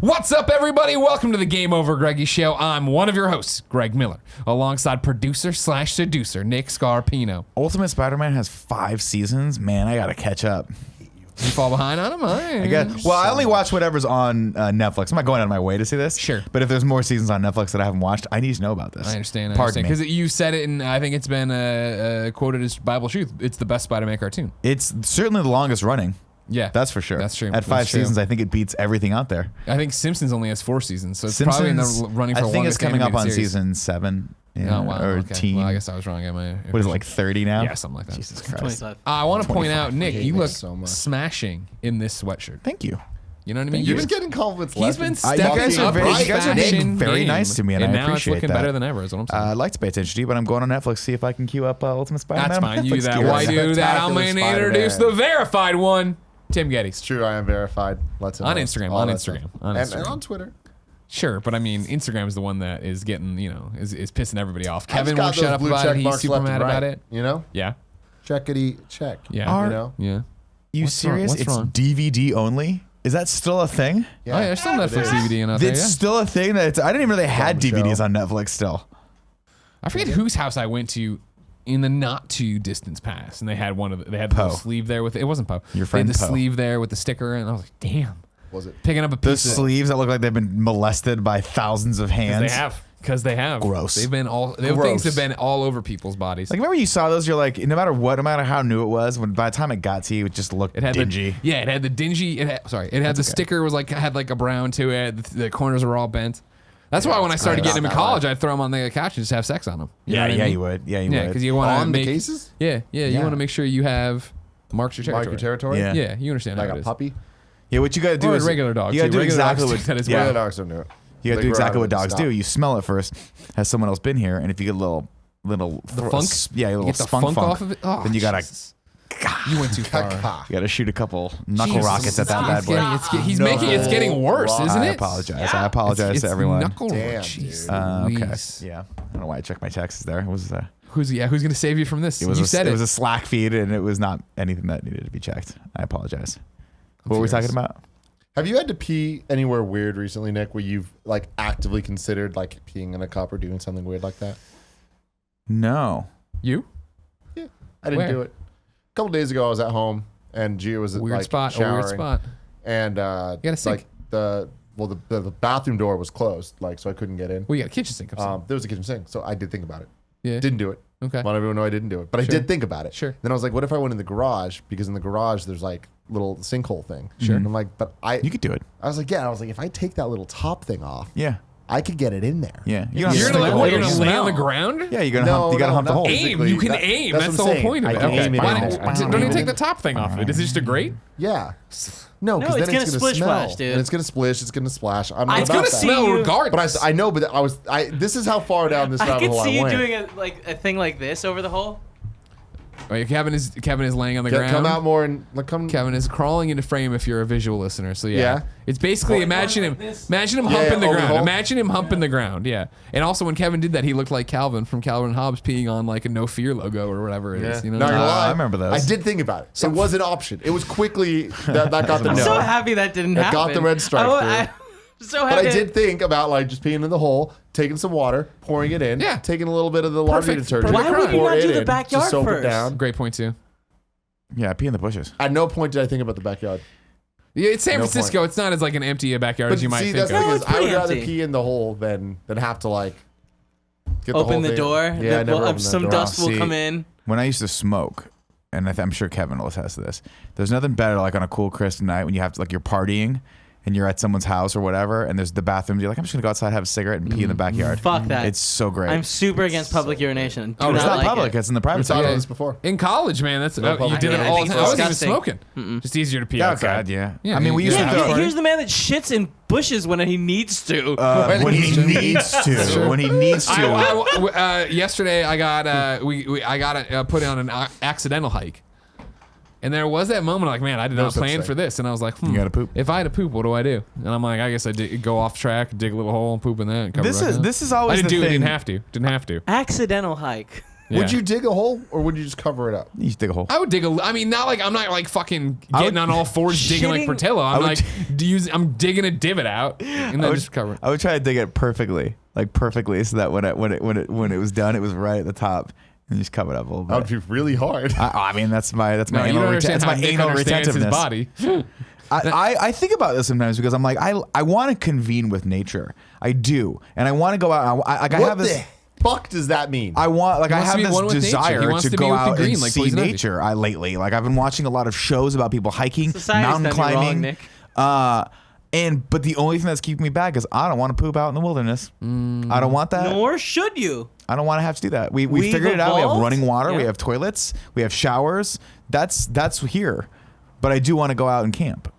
What's up, everybody? Welcome to the GameOverGreggy show. I'm one of your hosts, Greg Miller, alongside producer/seducer Nick Scarpino. Ultimate Spider-Man has 5 seasons. Man, I gotta catch up. You fall behind on him? I only watch whatever's on Netflix. I'm not going out of my way to see this. Sure. But if there's more seasons on Netflix that I haven't watched, I need to know about this. I understand. Pardon me. Because you said it, and I think it's been quoted as Bible truth. It's the best Spider-Man cartoon. It's certainly the longest running. Yeah. That's for sure. That's true. At 5 seasons, I think it beats everything out there. I think Simpsons only has 4 seasons, so it's probably in the running for the longest. I think it's coming up on series. season 7. Yeah, oh, wow. Or Okay. teen. Well, I guess I was wrong. What is it, like 30 now? Yeah, something like that. Jesus Christ. 25. I want to point out, Nick, you look so much. smashing in this sweatshirt. Thank you. You know what I mean? You've been getting compliments. He's been You stepping guys are up very, his you guys are fashion being very game. nice to me, and I now appreciate it's looking that. better than ever, is what I'm saying. I'd like to pay attention to you, but I'm going on Netflix to see if I can queue up Ultimate Spider-Man. That's fine. You do Netflix that. gear. Why do that? I'm going to Spectacular introduce the Spider-Man. verified one, Tim Gettys. It's true, I am verified. Let's On Instagram. On Instagram. And on Twitter. Sure, but I mean, Instagram is the one that is getting, is pissing everybody off. I just Kevin got won't shut those up blue about check it. He's marks super left and mad about right, it. You know? Yeah. Checkity check. Yeah. You know? Yeah. You What's wrong? serious? What's It's wrong? DVD only? Is that still a thing? Yeah. Oh, yeah, there's still It Netflix is. DVD out there, It's yeah. still a thing. I didn't even know they had Dumb DVDs show. on Netflix still. I forget whose house I went to in the not too distant past, and they had they had the Poe. little sleeve there with it wasn't Poe. Your friend they had the Poe. sleeve there with the sticker, and I was like, damn. Was it? Picking up a The piece of sleeves that look like they've been molested by thousands of hands. Because they have. Gross. They've been all. Those Gross. things have been all over people's bodies. Like, remember you saw those? You're like, no matter what, no matter how new it was, when by the time it got to you, it just looked it had dingy. it had the dingy. It had the okay. sticker had like a brown to it. The corners were all bent. That's why when I started getting them in that college, I'd throw them on the couch and just have sex on them. You know what I mean? You would. Yeah, you Yeah, would. because you want to On make the cases? Yeah, you want to make sure you have marked your territory. Mark your territory? Yeah. Yeah, you understand Like how it a is. puppy? Yeah, what you got to do Or a is regular dog, You got to too. do Regular exactly dogs what do that as yeah. well. The dogs don't do it. You got to They do grow out exactly of what it and dogs stop. do. You smell it first. Has someone else been here? And if you get a little funk? yeah, a You little get the spunk funk off of it. Oh, then you gotta Jesus. You went too far. you gotta shoot a couple knuckle Jesus. rockets at that bad It's boy. getting- it's getting worse, isn't I it? apologize. I apologize It's to everyone. Knuckle Damn, Jeez dude. Okay. Louise. Yeah. I don't know why I checked my texts there. It was Who's gonna save you from this? it was You a, said it was a Slack feed and it was not anything that needed to be checked. I apologize. What were we furious. talking about? Have you had to pee anywhere weird recently, Nick, where you've like actively considered like peeing in a cup or doing something weird like that? No. You? Yeah. I didn't Where? do it. A couple days ago I was at home and Gia was Weird like spot. showering. A weird spot. And got a sink. like the bathroom door was closed, like so I couldn't get in. Well, you got a kitchen sink. There was a kitchen sink, so I did think about it. Yeah. Didn't do it. Okay. Want everyone to know I didn't do it, but I Sure. did think about it. Sure. Then I was like, what if I went in the garage? Because in the garage there's like little sinkhole thing. Sure. And I'm like, but You could do it. I was like, if I take that little top thing off, Yeah. I could get it in there. Yeah. You You're don't gonna have to what? You're hold gonna it. lay on the ground? Yeah, you gotta hump the not hole. Aim. physically. You can That- aim. that's That's what the I'm whole point of saying. it. I can Okay. aim it Why in. don't you take the top thing off? Is this just a grate? Yeah. No, No, because it's then gonna it's gonna splish smell, splash, dude. and it's gonna splish. It's gonna splash. I'm not I It's about gonna that. smell you- regardless. But I know, but this is how far down this I rabbit could hole see I you went. doing a thing like this over the hole. Right, Kevin is laying on the ground. Come out more and like come. Kevin is crawling into frame if you're a visual listener. So Yeah. It's basically Like imagine like him this? humping the over the ground. hole. Imagine him humping the ground. Yeah. And also when Kevin did that, he looked like Calvin from Calvin and Hobbes peeing on like a No Fear logo or whatever it is. Yeah. You know? Not gonna lie, I remember those. I did think about it. It was an option. It was quickly that got the I'm no. so happy that didn't That happen. got the red stripe I'm so But happy. I did think about like just peeing in the hole, taking some water, pouring it in, Yeah. taking a little bit of the laundry Perfect. detergent. Why would you pour not it do the in, backyard just soak first? it down. Great point too. Yeah, pee in the bushes. At no point did I think about the backyard. Yeah, it's San No Francisco. point. It's not as like an empty a backyard as you might see, think that's of. the thing it's is, I would pretty rather empty. pee in the hole than have to like get Open whole the thing. door. Yeah, I then never opened some that door. dust will See, come in. When I used to smoke, and I'm sure Kevin will attest to this, there's nothing better like on a cool, crisp night when you have to, like, you're partying and you're at someone's house or whatever, and there's the bathroom. You're like, I'm just gonna go outside, have a cigarette, and pee in the backyard. Fuck that. It's so great. I'm super against public urination. Do Oh, it's not not like public. It. It's in the We private talked side. about this before. In college, man, that's you public did it I all think the it's time. I wasn't even disgusting. smoking. Just easier to pee Oh outside. God, yeah. Yeah, I mean, we used Yeah, to. here's the man that shits in bushes when he needs to. When he needs to. When he needs to. Yesterday, I got I got put on an accidental hike, and there was that moment like, man, I did not such plan thing. for this, and I was like, You gotta poop. If I had to poop, what do I do? And I'm like, I guess I go off track, dig a little hole, and poop in that. And cover This it back is up. this is always I didn't the do it. thing. Didn't have to. Accidental hike. Would Yeah. you dig a hole or would you just cover it up? You just dig a hole. I would dig I mean, not like I'm not like fucking getting on all fours digging like Shitting- Portillo. I'm would- like I'm digging a divot out and then just cover it. I would try to dig it perfectly, so that when it was done, it was right at the top, and just cover it up a little bit. That would be really hard. I mean, that's my No, you anal don't understand how my Nick anal understands his retentiveness. body. I think about this sometimes because I'm like I want to convene with nature. I do, and I want to go out. I What have this. the fuck does that mean? I want like I wants to have be one this with nature. He desire wants to to be go with the out green, and like see Poison Ivy. nature. Lately, like I've been watching a lot of shows about people hiking, Society's mountain done you wrong, climbing. Nick. But the only thing that's keeping me back is I don't want to poop out in the wilderness. I don't want that. Nor should you. I don't want to have to do that. We We've figured it out. We have evolved. running water. We Yeah. have toilets. We have showers. That's here. But I do want to go out and camp.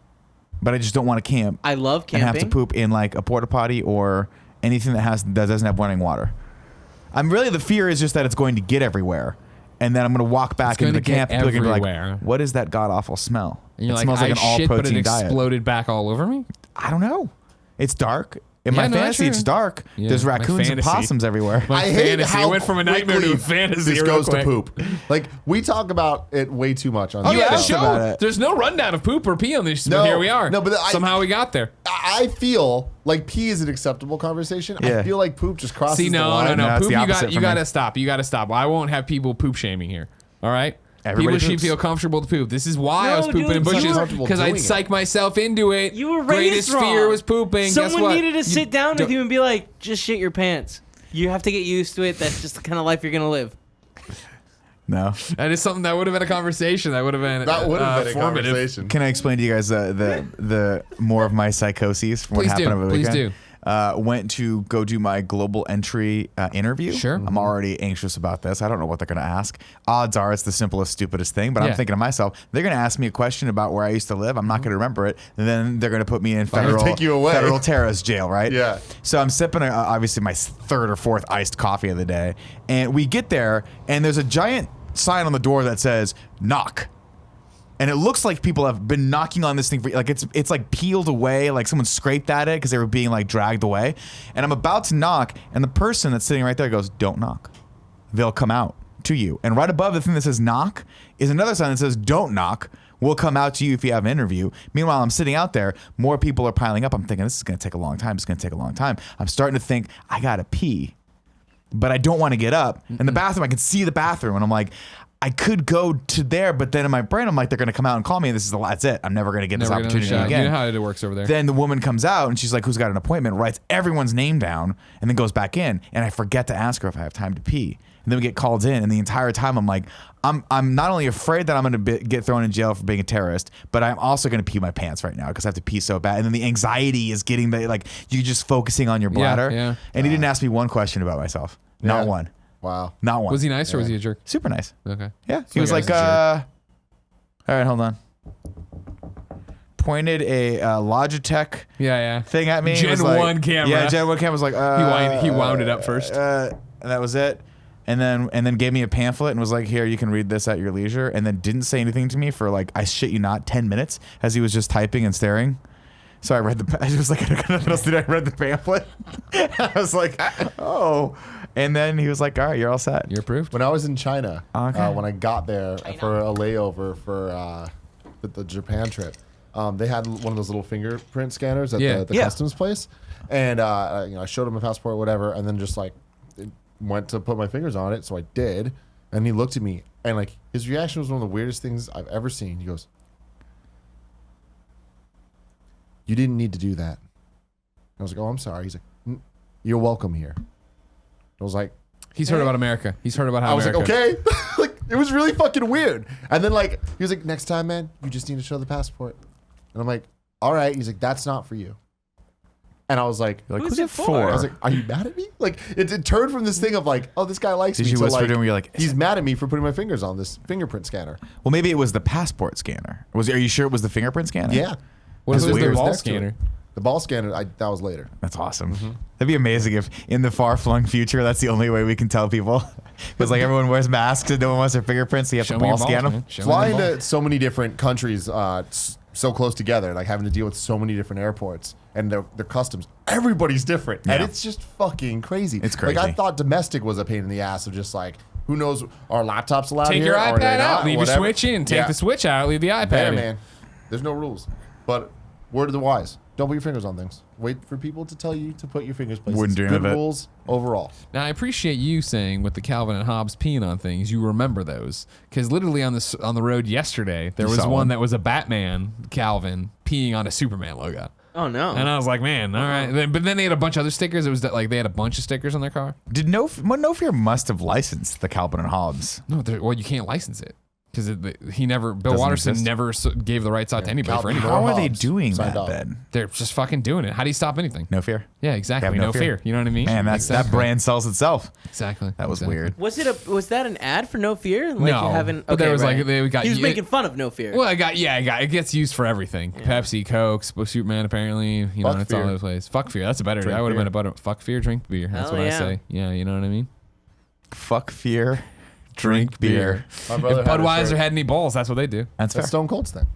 But I just don't want to camp I love and camping. have to poop in like a porta potty or anything that doesn't have running water. The fear is just that it's going to get everywhere, and then I'm going to walk back It's into the gonna camp. get And people are going to be everywhere. like, "What is that god awful smell? And you're it like, smells like I an all shit, but it protein diet." exploded back all over me. I don't know. It's dark. In Yeah, my no, that's fantasy, true. it's dark. Yeah, There's my raccoons and fantasy. possums everywhere. My I hate fantasy. how It went from a nightmare to a quickly fantasy. This real goes quick. to poop. Like we talk about it way too much on Oh the yeah, the asked show. about it. There's no rundown of poop or pee on this, but No, here we are. no, but somehow we got there. I feel like pee is an acceptable conversation. Yeah. I feel like poop just crosses See, the no, line. No, it's Poop, the you opposite got for me. to stop. You got to stop. I won't have people poop shaming here. All right. Everybody People should poops. feel comfortable to poop. This is why I No, was pooping dude, in you bushes were- because I'd doing it. psych myself into it. You were Greatest raised fear wrong. was pooping. Guess Someone what? needed to You sit down don't- with you and be like, just shit your pants. You have to get used to it. That's just the kind of life you're going to live. No. That is something that would have been a conversation. That would have been That would have been a formative. conversation. Can I explain to you guys the more of my psychoses from what Please happened do. over the Please weekend? do. Went to go do my global entry interview. Sure. I'm already anxious about this. I don't know what they're going to ask. Odds are it's the simplest, stupidest thing, but Yeah. I'm thinking to myself, they're going to ask me a question about where I used to live. I'm not going to remember it. And then they're going to put me in federal, take you away. federal terrorist jail, right? Yeah. So I'm sipping, obviously, my third or fourth iced coffee of the day. And we get there, and there's a giant sign on the door that says, knock. And it looks like people have been knocking on this thing for like it's like peeled away, like someone scraped at it because they were being like dragged away. And I'm about to knock, and the person that's sitting right there goes, "Don't knock. They'll come out to you." And right above the thing that says knock is another sign that says, "Don't knock. We'll come out to you if you have an interview." Meanwhile, I'm sitting out there, more people are piling up. I'm thinking this is gonna take a long time. It's gonna take a long time. I'm starting to think I gotta pee, but I don't want to get up. In the bathroom, I can see the bathroom, and I'm like, I could go to there, but then in my brain, I'm like, they're going to come out and call me, and that's it. I'm never going to get this Never gonna opportunity shot. again. You know how it works over there. Then the woman comes out, and she's like, who's got an appointment, writes everyone's name down, and then goes back in, and I forget to ask her if I have time to pee. And then we get called in, and the entire time, I'm like, I'm not only afraid that I'm going to get thrown in jail for being a terrorist, but I'm also going to pee my pants right now because I have to pee so bad. And then the anxiety is getting you're just focusing on your bladder. yeah. And he didn't ask me one question about myself. Not Yeah. one. Wow. Not one. Was he nice or was he a jerk? Super nice. Okay. Yeah. He So was the like, guy's all right, hold on. Pointed a Logitech Yeah. thing at me. It Gen was like- 1 camera. Yeah, Gen 1 camera was like, He wound it up first. and that was it. And then gave me a pamphlet and was like, here, you can read this at your leisure. And then didn't say anything to me for like, I shit you not, 10 minutes as he was just typing and staring. So I read I was like, I got nothing else to do. I read the pamphlet. I was like, oh. And then he was like, all right, you're all set. You're approved. When I was in China, Okay. when I got there for a layover for the Japan trip, they had one of those little fingerprint scanners at Yeah. the Yeah. customs place, and I showed him my passport, or whatever, and then just like went to put my fingers on it, so I did, and he looked at me, and like his reaction was one of the weirdest things I've ever seen. He goes, "You didn't need to do that." I was like, "Oh, I'm sorry." He's like, "You're welcome here." I was like, He's heard about America. He's heard about how I was America. like, okay. Like, it was really fucking weird. And then like he was like, next time, man, you just need to show the passport. And I'm like, all right. He's like, that's not for you. And I was like, You're like, Who's who's it it for? for? I was like, are you mad at me? Like it turned from this thing of like, oh, this guy likes Did me. you to whisper like, to him where you're like, he's mad at me for putting my fingers on this fingerprint scanner. well, maybe it was the passport scanner. Are you sure it was the fingerprint scanner? Yeah. What if That's it was the weird. ball Next to it. scanner? The ball scanner, that was later. That's awesome. That'd be amazing if in the far-flung future, that's the only way we can tell people. Because like everyone wears masks and no one wants their fingerprints, so you have Show to me your ball balls, scan them. man. Show me Flying your balls. to so many different countries so close together, like having to deal with so many different airports and their customs. Everybody's different. And Yeah. it's just fucking crazy. It's Like I crazy. thought domestic was a pain in the ass of just like Who knows? Our laptops allowed Take here? your Are they iPad not? out, leave your Whatever. Switch in. Take Yeah. the Switch out, leave the iPad There, in. man. There's no rules. But word of the wise: don't put your fingers on things. Wait for people to tell you to put your fingers places. Wouldn't dream Good of it. rules overall. Now I appreciate you saying with the Calvin and Hobbes peeing on things, you remember those because literally on the road yesterday there You was saw one one? that was a Batman Calvin peeing on a Superman logo, Oh no. and I was like, man, all right. But then they had a bunch of other stickers. It was like they had a bunch of stickers on their car. Did No Fear must have licensed the Calvin and Hobbes? No, well you can't license it because Bill Doesn't Watterson exist? never gave the rights out to anybody for Calvin anything. Hobbes. How are they doing Signed that off. then? They're just fucking doing it. How do you stop anything? No Fear. Yeah, exactly. Have No fear. You know what I mean? Man, that Exactly. brand sells itself. Exactly. That was Exactly. weird. Was that an ad for No Fear? Like No, you haven't, but there okay, was right. like they got he was it- making fun of No Fear. Well, it gets used for everything. Pepsi, Coke, Superman, apparently. You know, Fuck it's all fear. over the place. Fuck fear. That's a better. Drink I would have beer. been a better. Fuck fear, drink beer. That's Hell what I yeah. say. Yeah, you know what I mean. Fuck fear, drink beer. My If brother had a Budweiser shirt. had any balls, that's what they do. That's fair. That's Stone Cold's thing.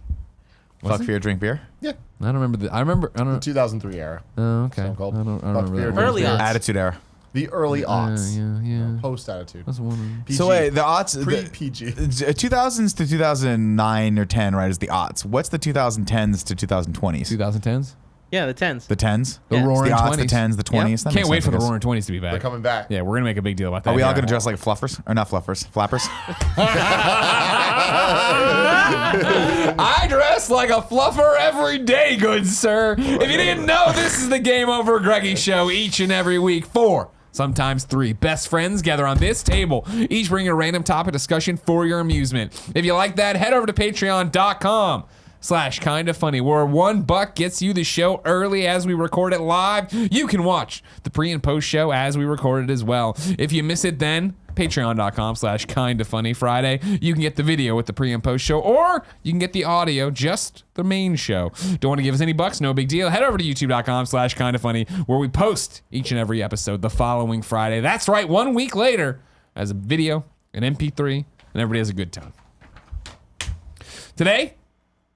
Fuck fear, drink beer. Yeah. I don't remember. I don't. 2003 era. Oh, okay. I Stone Cold. don't Fuck remember fear, that. drink Early beer. odds. Attitude era. The early aughts. Yeah. Post attitude. That's one. PG. So wait, the aughts, Pre-PG. 2000s to 2009 or 10, right? Is the aughts. What's the 2010s to 2020s? 2010s. Yeah, the tens. The 10s. The Yeah. Roaring the aughts, 20s. the 10s, the 20s. That Can't makes wait sense, for I the guess. Roaring 20s to be back. They're coming back. Yeah, we're gonna make a big deal about that. Are we all Yeah. gonna dress like fluffers or not fluffers? Flappers? I dress like a fluffer every day, good sir. If you didn't know, this is the Game Over Greggy show each and every week. 4, sometimes 3 best friends gather on this table, each bringing a random topic discussion for your amusement. If you like that, head over to patreon.com/kindafunny, where $1 gets you the show early as we record it live. You can watch the pre and post show as we record it as well. If you miss it then, patreon.com/kindafunny Friday. You can get the video with the pre and post show, or you can get the audio, just the main show. Don't want to give us any bucks? No big deal. Head over to youtube.com/kindafunny, where we post each and every episode the following Friday. That's right, 1 week later, as a video, an MP3, and everybody has a good time. Today,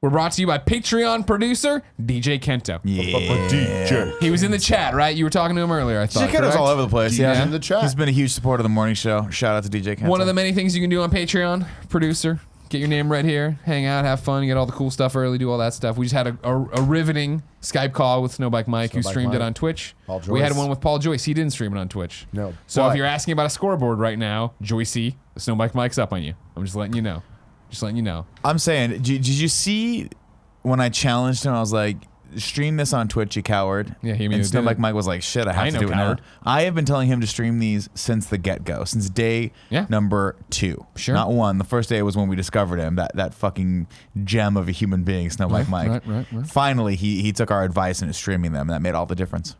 we're brought to you by Patreon producer DJ Kento. DJ. He was in the chat, right? You were talking to him earlier, I thought. DJ Kento's correct? all over the place. DJ's Yeah, in the chat. He's been a huge supporter of the morning show. Shout out to DJ Kento. One of the many things you can do on Patreon, producer. Get your name right here, hang out, have fun, get all the cool stuff early, do all that stuff. We just had a riveting Skype call with Snowbike Mike, who Snowbike streamed it Mike. on Twitch. Paul We had Joyce. one with Paul Joyce. He didn't stream it on Twitch. No, So but- if you're asking about a scoreboard right now, Joycey, the Snowbike Mike's up on you. I'm just letting you know. Just letting you know. I'm saying, did you see when I challenged him? I was like, stream this on Twitch, you coward. Yeah, he and immediately Snowbike did it. Mike was like, shit, I I have to know, do it now. coward. I have been telling him to stream these since the get-go, since day Yeah. number 2. Sure. Not 1. The first day was when we discovered him, that fucking gem of a human being, Snowbike Mike. right. Finally, he took our advice and is streaming them, and that made all the difference.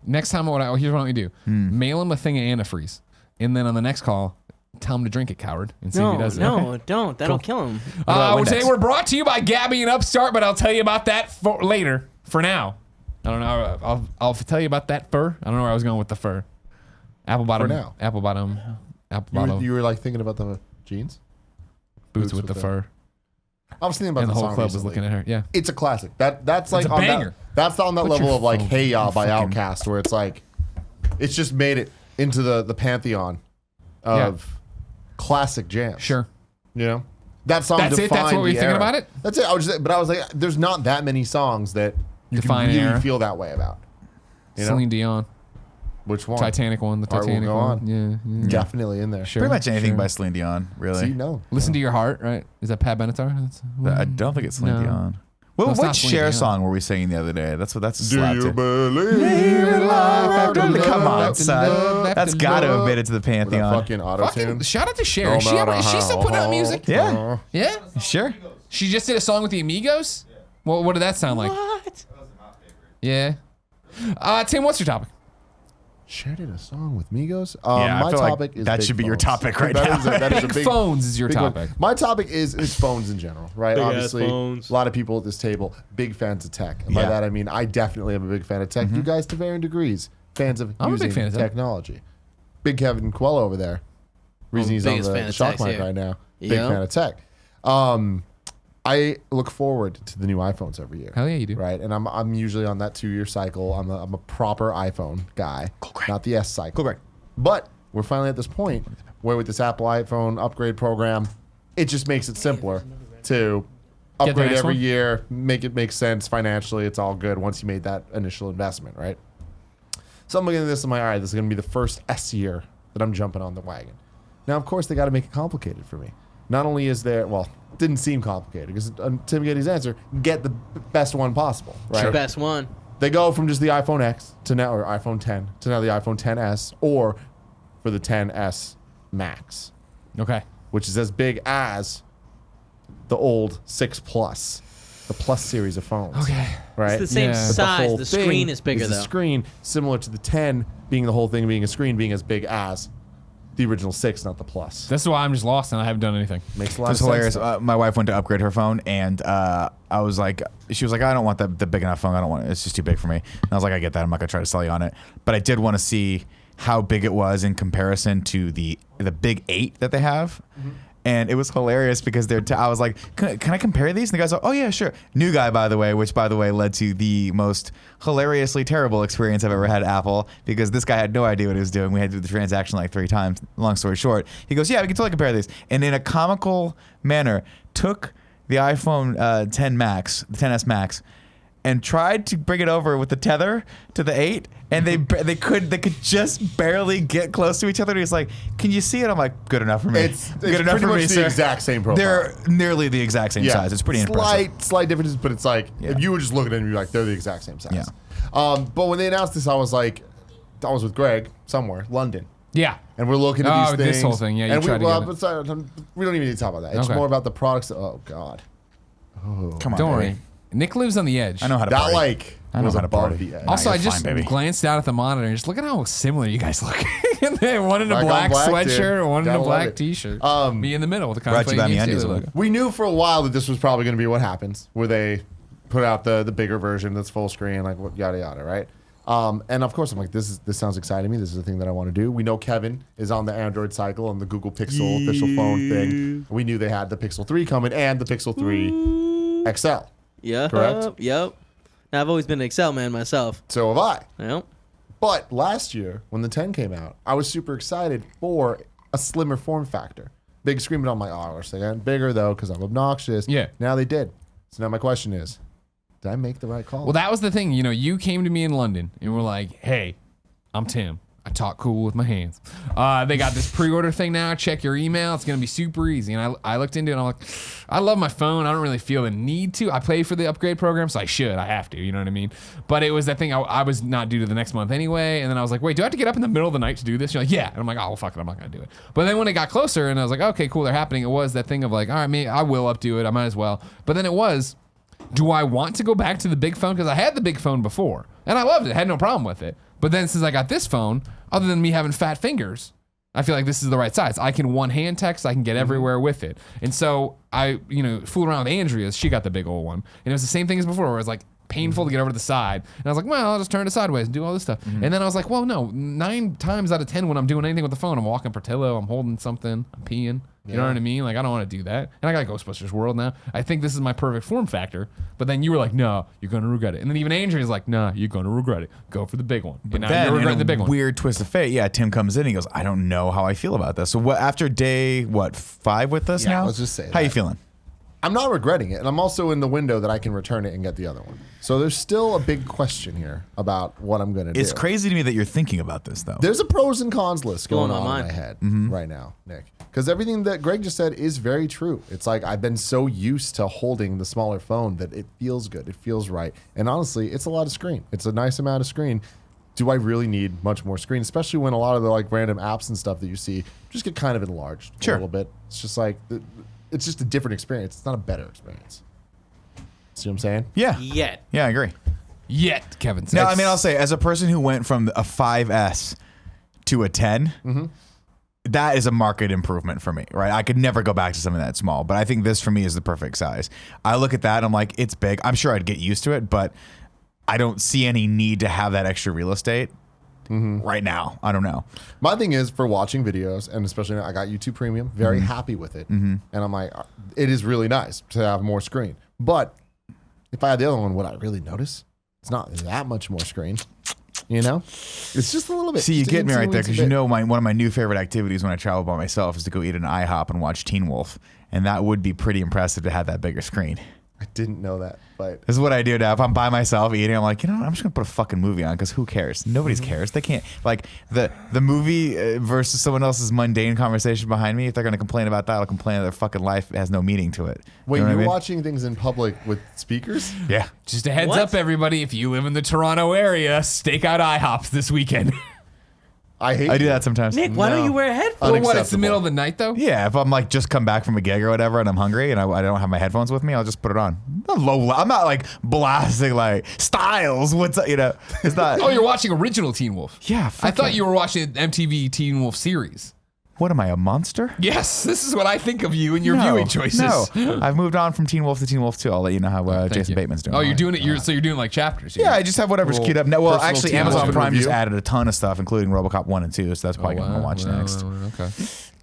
Next time, here's what we do. Mail him a thing of antifreeze. And then on the next call, tell him to drink it, coward, and see if he No, does it. no, don't. That'll kill him. about Today Windex? we're brought to you by Gabby and Upstart, but I'll tell you about that later. For now, I don't know. I'll tell you about that fur. I don't know where I was going with the fur. Apple bottom. For now. Apple bottom. Apple bottom. You were like thinking about the jeans? boots with the fur. I was thinking about And the the whole song club was recently. looking at her. Yeah. It's a classic. That's like a on banger. That's on that Put level your of like phone- Hey Ya by fucking- Outkast, where it's like, it's just made it into the pantheon of classic jams. Sure. You know, that song. That's it? That's defined what we're the thinking era. about it? That's it. But I was like, there's not that many songs that you Define can really era. feel that way about. You know, Celine Dion. which one? Titanic one. The All right, we'll Titanic go one. on. Yeah. Definitely in there. Sure. Pretty much anything sure. by Celine Dion, really. See, no. Listen to Your Heart, right? Is that Pat Benatar? I don't think it's Celine No. Dion. No, Well, it's what not Celine Cher Dion. song were we singing the other day? That's a Do slap you to. believe in life after love? Come on, After son. love, That's after got to have love. made it to the With that pantheon. fucking auto tune. Fucking shout out to Cher. Is she still putting out music? Yeah, Yeah. sure. She just did a song with the Amigos. Well, what did that sound like? What? Yeah. Tim, what's your topic? Cher did a song with Migos. Yeah, I my feel like topic is that big should be your phones. topic right That now. is a- that is a Big big phones is your big one. topic. My topic is phones in general, right? Big ass Obviously, phones. a lot of people at this table big fans of tech, and by Yeah. that I mean I definitely am a big fan of tech. You guys to varying degrees, fans of I'm a big using fan of tech. technology. Big Kevin Quell over there. Reason he's on biggest fan the of shock tech, mic too. right now. Big Yep. fan of tech. I look forward to the new iPhones every year. Hell yeah, you do. Right, and I'm usually on that 2-year cycle. I'm a proper iPhone guy, not the S cycle. But we're finally at this point where with this Apple iPhone upgrade program, it just makes it simpler to Get the upgrade next every one? year, make it make sense financially. It's all good once you made that initial investment, right? So I'm looking at this, I'm like, all right, this is going to be the first S year that I'm jumping on the wagon. Now, of course, they got to make it complicated for me. Not only is there, well, it didn't seem complicated because Tim Gettys' answer, get the best one possible, right? Best one. They go from just the iPhone X to now, or iPhone 10 to now the iPhone 10s, or for the 10s Max, Okay. which is as big as the old 6 Plus, the Plus series of phones. Okay. Right? It's the same Yeah. But the size. whole The thing screen is bigger, the though. screen, similar to the 10 being the whole thing being a screen, being as big as the original 6, not the Plus. This is why I'm just lost and I haven't done anything. Makes a It lot was of hilarious. sense. My wife went to upgrade her phone, and I was like, she was like, I don't want the big enough phone. I don't want it. It's just too big for me. And I was like, I get that. I'm not gonna try to sell you on it, but I did want to see how big it was in comparison to the big 8 that they have. And it was hilarious because I was like, can I compare these? And the guy's like, oh yeah, sure. New guy, by the way, which by the way led to the most hilariously terrible experience I've ever had at Apple, because this guy had no idea what he was doing. We had to do the transaction like 3 times. Long story short, he goes, yeah, we can totally compare these. And in a comical manner, took the iPhone 10 Max, the 10s Max, and tried to bring it over with the tether to the 8, and they could just barely get close to each other. And he's like, "Can you see it?" I'm like, "Good enough for me. It's good enough pretty for much me, the sir." exact same profile. They're nearly the exact same size. It's pretty impressive. Slight differences, but it's like Yeah. if you were just looking at them, you're like, they're the exact same size. Yeah. But when they announced this, I was with Greg somewhere, London. Yeah. And we're looking at these Oh, things. this whole thing. Yeah, you and tried to get it. but sorry, we don't even need to talk about that. It's Okay. more about the products. Oh God, Come on, Don't baby. worry. Nick lives on the edge. I know how to that party. I know was how to above party. the edge. Also, you're I just fine, baby. glanced down at the monitor and just look at how similar you guys look. One in a Black on black black, sweatshirt, dude. one in a Gotta love black it. t-shirt. Me in the middle with the Brought to you by Confident MeUndies Steelers logo. logo. We knew for a while that this was probably going to be what happens, where they put out the bigger version that's full screen, like yada yada, right? And of course, I'm like, this sounds exciting to me. This is the thing that I want to do. We know Kevin is on the Android cycle on the Google Pixel official phone thing. We knew they had the Pixel 3 coming and the Pixel 3 XL. Yep. Correct? Yep. Now, I've always been an Excel man myself. So have I. Yep. But last year, when the 10 came out, I was super excited for a slimmer form factor. Big screen, but I'm like, oh, we're getting bigger though because I'm obnoxious. Yeah. Now they did. So now my question is, did I make the right call? Well, that was the thing. You know, you came to me in London and were like, hey, I'm Tim. I talk cool with my hands. They got this pre-order thing now. Check your email. It's going to be super easy. And I looked into it and I'm like, I love my phone. I don't really feel the need to. I pay for the upgrade program, so I should. I have to. You know what I mean? But it was that thing I was not due to the next month anyway. And then I was like, wait, do I have to get up in the middle of the night to do this? You're like, yeah. And I'm like, oh, well, fuck it. I'm not going to do it. But then when it got closer and I was like, okay, cool, they're happening. It was that thing of like, all right, maybe I will updo it. I might as well. But then it was, do I want to go back to the big phone? Because I had the big phone before and I loved it. I had no problem with it. But then since I got this phone, other than me having fat fingers, I feel like this is the right size. I can one hand text. I can get everywhere with it. And so I, fooled around with Andrea's. She got the big old one. And it was the same thing as before where it was like painful to get over to the side. And I was like, well, I'll just turn it sideways and do all this stuff. And then I was like, well, no, 9 times out of 10 when I'm doing anything with the phone, I'm walking Portillo, I'm holding something, I'm peeing. You know what I mean? Like, I don't want to do that. And I got Ghostbusters World now. I think this is my perfect form factor. But then you were like, no, you're going to regret it. And then even Andrea's like, nah, you're going to regret it. Go for the big one. But now Then, you're in regretting a the big one. weird twist of fate, Tim comes in and he goes, I don't know how I feel about this. So what? After day 5 with us now? let's just say How you that. feeling? I'm not regretting it, and I'm also in the window that I can return it and get the other one. So there's still a big question here about what I'm going to do. It's crazy to me that you're thinking about this though. There's a pros and cons list going Blowing on my in my mind. head right now, Nick. Because everything that Greg just said is very true. It's like I've been so used to holding the smaller phone that it feels good. It feels right. And honestly, it's a lot of screen. It's a nice amount of screen. Do I really need much more screen? Especially when a lot of the like random apps and stuff that you see just get kind of enlarged a little bit. It's just like, it's just a different experience. It's not a better experience. See what I'm saying? Yeah. Yet. Yeah, I agree. Yet, Kevin says. No, I mean, I'll say, as a person who went from a 5S to a 10, that is a market improvement for me, right? I could never go back to something that small, but I think this for me is the perfect size. I look at that, I'm like, it's big. I'm sure I'd get used to it, but I don't see any need to have that extra real estate right now. I don't know. My thing is for watching videos, and especially now I got YouTube Premium, very happy with it. And I'm like, it is really nice to have more screen. But if I had the other one, would I really notice? It's not that much more screen. You know, it's just a little bit. See, you just get me right there insinuates a because you bit. know one of my new favorite activities when I travel by myself is to go eat an IHOP and watch Teen Wolf, and that would be pretty impressive to have that bigger screen. I didn't know that, but This is what I do now. If I'm by myself eating, I'm like, I'm just gonna put a fucking movie on because who cares? Nobody cares. They can't like the movie versus someone else's mundane conversation behind me. If they're gonna complain about that, I'll complain that their fucking life has no meaning to it. wait, You know what you're I mean? watching things in public with speakers? Yeah. Just a heads What? up, everybody. If you live in the Toronto area, stake out IHOPs this weekend. I hate. I do that sometimes. Nick, why don't No. you wear headphones? Well, what? It's the Unacceptable. middle of the night, though. Yeah, if I'm like just come back from a gig or whatever and I'm hungry and I don't have my headphones with me, I'll just put it on. I'm not like blasting like Styles. What's up? It's not. Oh, you're watching original Teen Wolf. Yeah, I fuck thought yeah. you were watching the MTV Teen Wolf series. What am I, a monster? Yes, this is what I think of you and your No, viewing choices. No, I've moved on from Teen Wolf to Teen Wolf 2. I'll let you know how Thank Jason you. Bateman's doing. Oh, you're doing it. So you're doing like chapters. Yeah, I just have whatever's queued up. No, well, personal actually, Teen Amazon Wolf Prime just review. added a ton of stuff, including RoboCop 1 and 2. So that's probably what I'm gonna watch next. Okay.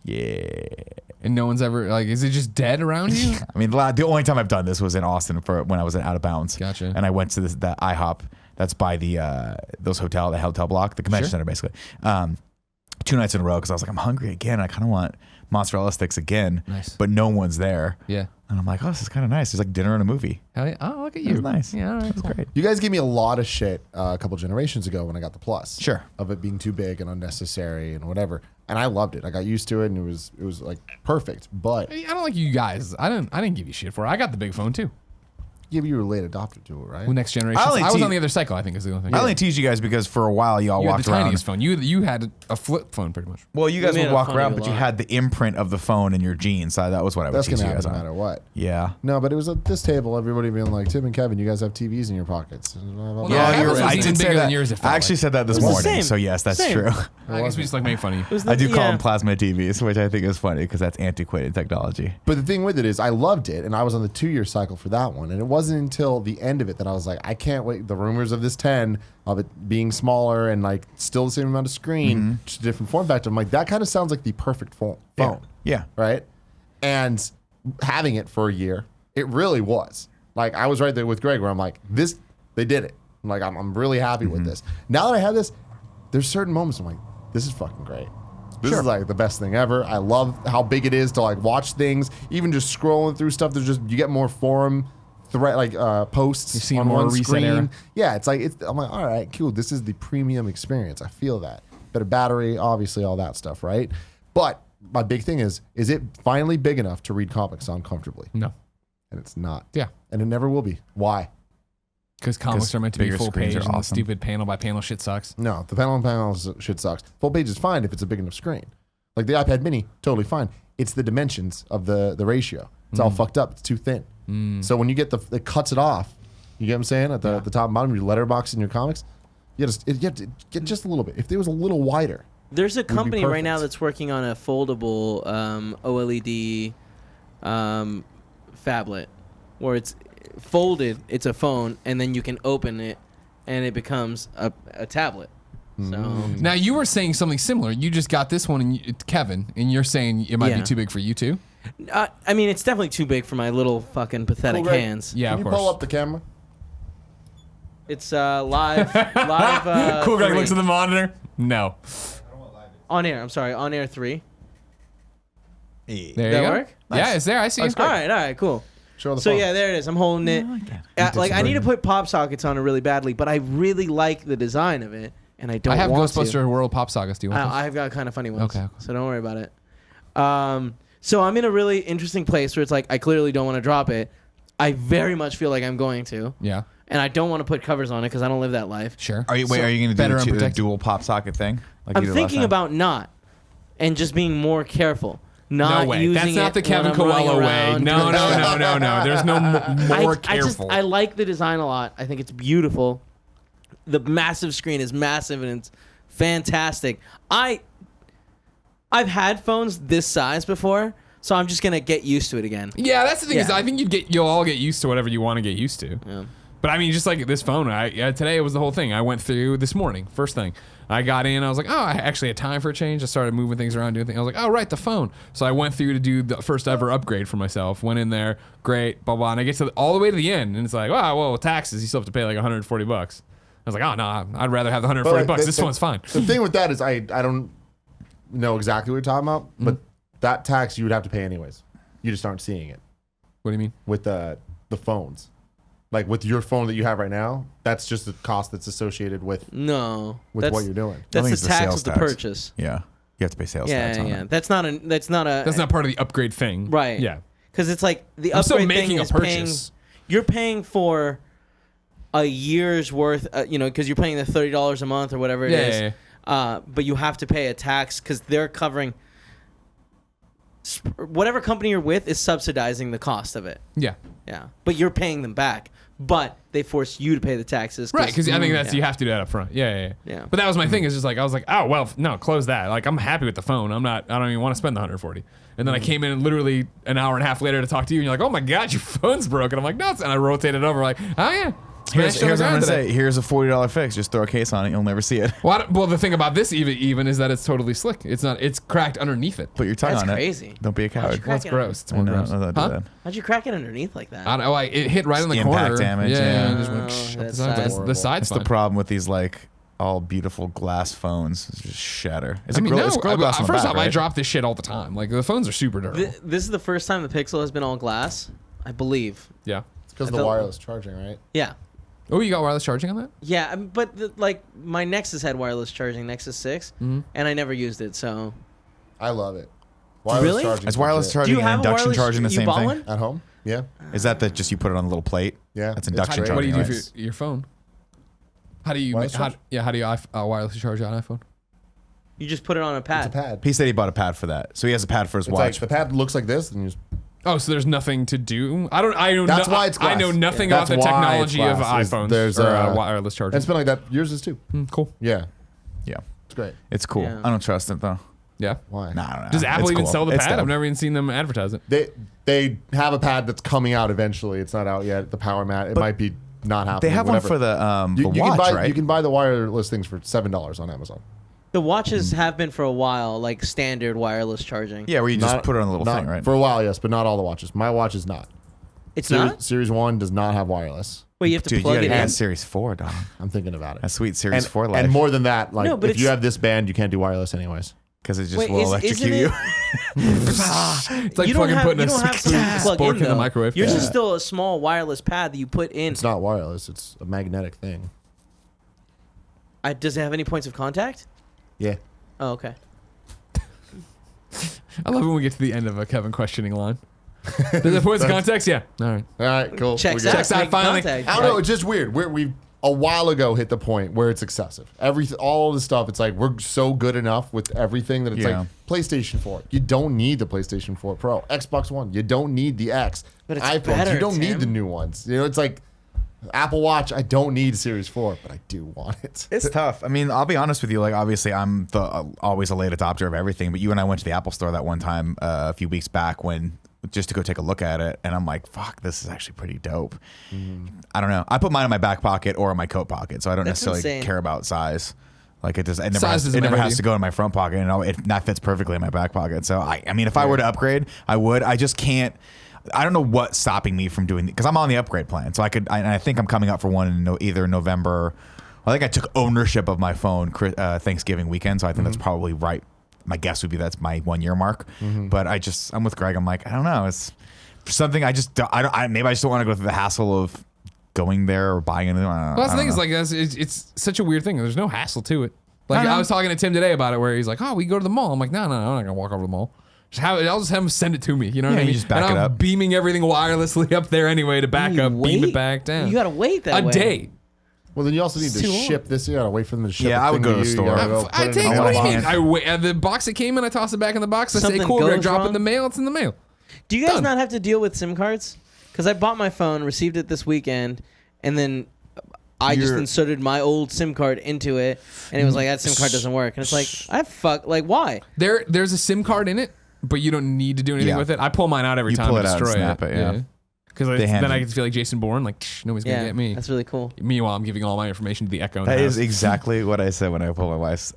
Yeah. And no one's ever like, is it just dead around you? I mean, the only time I've done this was in Austin for when I was at Out of Bounds. Gotcha. And I went to that IHOP that's by the hotel block, the convention center, basically. 2 nights in a row because I was like, I'm hungry again. I kind of want mozzarella sticks again. Nice. But no one's there. Yeah. And I'm like, oh, this is kind of nice. It's like dinner and a movie. Hell yeah. Oh, look at It you. was nice. Yeah, all right, It was cool. great. You guys gave me a lot of shit a couple generations ago when I got the Plus. Sure. Of it being too big and unnecessary and whatever, and I loved it. I got used to it, and it was like perfect. But I don't like you guys. I didn't give you shit for it. I got the big phone too. yeah, you were a late adopter to it, right? Well, next generation. I only I was te- on the other cycle, I think, is the only thing. I only tease you guys because for a while y'all You had walked the around. tiniest phone. You had a flip phone pretty much. Well, you guys We would made walk fun of around, you a but you lot. had the imprint of the phone in your jeans. So that was what I would That's tease gonna you happen guys no on. matter what. Yeah. No, but it was at this table, everybody being like, Tim and Kevin, you guys have TVs in your pockets. no, Yeah, Kevin's you're was right. I even did say bigger that. than yours, it felt I actually like. said that this was the morning. same. So yes, that's Same. true. I guess we just like make fun of you. It was I do call yeah. them plasma TVs, which I think is funny because that's antiquated technology. But the thing with it is, I loved it, and I was on the 2-year cycle for that one. And it wasn't until the end of it that I was like, I can't wait. The rumors of this 10, of it being smaller and like still the same amount of screen, just a different form factor. I'm like, that kind of sounds like the perfect phone. Yeah. Right? And having it for a year, it really was. Like, I was right there with Greg where I'm like, this, they did it. I'm like, I'm really happy with this. Now that I have this, there's certain moments I'm like, this is fucking great. This is like the best thing ever. I love how big it is to like watch things, even just scrolling through stuff. There's just, you get more forum posts You're seeing on more one reset screen. era. Yeah, it's like, I'm like, all right, cool. This is the premium experience. I feel that. Better battery, obviously, all that stuff, right? But my big thing is it finally big enough to read comics on comfortably? No. And it's not. Yeah. And it never will be. Why? Because comics are meant to be bigger full screens page are and the awesome. stupid panel by panel shit sucks. No, the panel on panels shit sucks. Full page is fine if it's a big enough screen. Like the iPad mini, totally fine. It's the dimensions of the ratio. It's all fucked up. It's too thin. So when you get it cuts it off, you get what I'm saying? At the top and bottom, your letterbox in your comics, you have to get just a little bit. If it was a little wider. There's a be company right now perfect. that's working on a foldable OLED phablet where it's folded, it's a phone, and then you can open it and it becomes a tablet. So Now you were saying something similar. You just got this one, and Kevin, and you're saying it might be Yeah. too big for you too. I mean, it's definitely too big for my little fucking pathetic Cool, Greg. hands. Yeah, Can of you course. pull up the camera? It's live cool. Greg 3. looks at the monitor. No. On air. I'm sorry, on air 3. There you That go. work? Yeah, it's there. I see. Nice. it. All right, cool. Show the So phone. yeah, there it is. I'm holding it. Like I need to put pop sockets on it really badly, but I really like the design of it, and I don't. I have want Ghostbuster to. World Pop Sagas. Do you want those? I've got kind of funny ones. Okay. So don't worry about it. So I'm in a really interesting place where it's like I clearly don't want to drop it. I very much feel like I'm going to, Yeah. and I don't want to put covers on it because I don't live that life. Sure. Are you going to better do the unprotected. dual pop socket thing? Like I'm you did last thinking time? about not, and just being more careful. Not No way. using That's not the it Kevin when I'm running Coelho way. around. No. There's no more I careful. I like the design a lot. I think it's beautiful. The massive screen is massive and it's fantastic. I've had phones this size before, so I'm just gonna get used to it again. Yeah, that's the thing is Yeah. I think you'll all get used to whatever you want to get used to. Yeah. But I mean, just like this phone, today it was the whole thing. I went through this morning, first thing. I got in, I was like, oh, I actually had time for a change. I started moving things around, doing things. I was like, oh, right, the phone. So I went through to do the first ever upgrade for myself. Went in there, great, blah, blah. And I get all the way to the end, and it's like, wow, well, taxes, you still have to pay like $140. I was like, oh no, I'd rather have the $140. This one's fine. The thing with that is I don't know exactly what you're talking about, but that tax you would have to pay anyways. You just aren't seeing it. What do you mean? With the phones. Like with your phone that you have right now, that's just the cost that's associated with what you're doing. That's it's the the tax sales of the tax. purchase. Yeah. You have to pay sales tax on it. That's not part of the upgrade thing. right. Yeah. Because it's like the I'm still upgrade making thing a is paying. purchase. You're paying for a year's worth, because you're paying the $30 a month or whatever it is. Yeah. But you have to pay a tax because they're covering whatever company you're with is subsidizing the cost of it. Yeah. Yeah, but you're paying them back. But they force you to pay the taxes. Right, because I think you have to do that up front. Yeah. But that was my thing. Is just like I was like, oh well, no, close that. Like I'm happy with the phone. I don't even want to spend the $140. And then I came in literally an hour and a half later to talk to you, and you're like, oh my god, your phone's broken. I'm like, no, and I rotated over like, oh yeah. Here's what I'm gonna say. Here's a $40 fix. Just throw a case on it. You'll never see it. Well, the thing about this even is that it's totally slick. It's not. It's cracked underneath Put your tongue That's on crazy. it. Don't be a coward. crack It's gross. It's more No, gross. don't do Huh? that. How'd you crack it underneath like that? I don't know. It hit right in the Impact corner. damage, Yeah. yeah. And just went Oh, up that's the side. sad. But the side's That's fine. the problem with these like all beautiful glass phones. It's just shatter. It's I mean, no. it's Gorilla Glass on the First back, off, I right? drop this shit all the time. Like the phones are super durable. This is the first time the Pixel has been all glass, I believe. Yeah. It's because I of the thought- wireless charging, right? Yeah. Oh, you got wireless charging on that? Yeah, but my Nexus had wireless charging, Nexus 6, and I never used it, so. I love it. Really? Charging Is wireless Do charging you and have a induction wireless? charging the You same bought thing? one? at home? Yeah. Is that just you put it on a little plate? Yeah. That's It's induction great. charging. What do you do right? for your phone? How do you Wireless charge? how do you wirelessly charge your iPhone? You just put it on a pad. It's a pad. He said he bought a pad for that, so he has a pad for his It's watch. like the pad looks like this, and you just Oh, so there's nothing to do. I know. That's why it's I know glass. nothing That's about the why technology it's of glass. iPhones. There's wireless charging. it's been like that. Yours is too. Cool. Yeah. yeah, It's great. it's cool. Yeah. I don't trust it though. Yeah. Why? Nah, I don't know. Does Apple It's even cool. sell the It's pad? dope. I've never even seen them advertise it. They have a pad that's coming out eventually. It's not out yet. The power mat. It might be not happening. They have whatever. one for the You watch, can buy, right? You can buy the wireless things for $7 on Amazon. The watches have been for a while, like standard wireless charging. Yeah, where you just Not- put it on a little not- thing, right? For a while, yes, but not all the watches. My watch is not. It's not? Series 1 does not have wireless. Wait, you have to Dude, you plug gotta it get in? a Series 4, dog. I'm thinking about it. A sweet Series 4 life. And more than that, like No, but if you it's- have this band, you can't do wireless anyways. Because it just Wait, will electrocute you. It's like you don't fucking have, putting you a don't have to plug spork in, in the though. microwave. Yours is Yeah. still a small wireless pad that you put in. It's not wireless. It's a magnetic thing. Does it have any points of contact? Yeah. Oh, okay. I love when we get to the end of a Kevin questioning line. The points of context, yeah. All right. All right, cool. Checks We out. got it. Checks out Making finally. contact. I don't know. It's just weird. We a while ago hit the point where it's excessive. All the stuff. It's like we're so good enough with everything that it's Yeah. like PlayStation 4. You don't need the PlayStation 4 Pro. Xbox One. You don't need the X. But it's iPhones. better, You don't need Tim. the new ones. You know, it's like Apple Watch. I don't need Series 4, but I do want it. It's tough. I mean, I'll be honest with you. Like, obviously, I'm always a late adopter of everything. But you and I went to the Apple Store that one time a few weeks back just to go take a look at it, and I'm like, "Fuck, this is actually pretty dope." I don't know. I put mine in my back pocket or in my coat pocket, so I don't That's necessarily insane. care about size. Like it never Size has, doesn't it never matter to has you. to go in my front pocket, and that fits perfectly in my back pocket. So I mean, if I were to upgrade, I would. I just can't. I don't know what's stopping me from doing because I'm on the upgrade plan, so I think I'm coming up for one in either November. I think I took ownership of my phone Thanksgiving weekend, so I think that's probably right. My guess would be that's my 1 year mark. But I'm with Greg. I'm like, I don't know. It's something maybe I just don't want to go through the hassle of going there or buying anything. Well, that's the thing is like it's such a weird thing. There's no hassle to it. Like I was talking to Tim today about it, where he's like, "Oh, we go to the mall." I'm like, "No, I'm not gonna walk over to the mall. I'll just have him send it to me." You know what I you mean? just back and it I'm up. beaming everything wirelessly up there anyway to back up, beam it back down. You gotta wait that a way. day. Well, then you also need to too long. ship this. You gotta wait for them to ship. Yeah, the I would thing go to the you. store. You gotta go I put it take in what the do you mailbox. mean? I wait. The box that came in, I toss it back in the box. I say, Something "Cool, we're gonna goes drop it in wrong? the mail. It's in the mail." Do you guys Done. not have to deal with SIM cards? Because I bought my phone, received it this weekend, and then I just inserted my old SIM card into it, and it was like, that SIM card doesn't work. And it's like, why? There's a SIM card in it, but you don't need to do anything Yeah. with it. I pull mine out every You time pull and it out and destroy snap it, yeah. Because They hand then I it. get to feel like Jason Bourne, like nobody's gonna get me. That's really cool. Meanwhile, I'm giving all my information to the Echo. in the That is house. exactly what I said when I pulled my wife's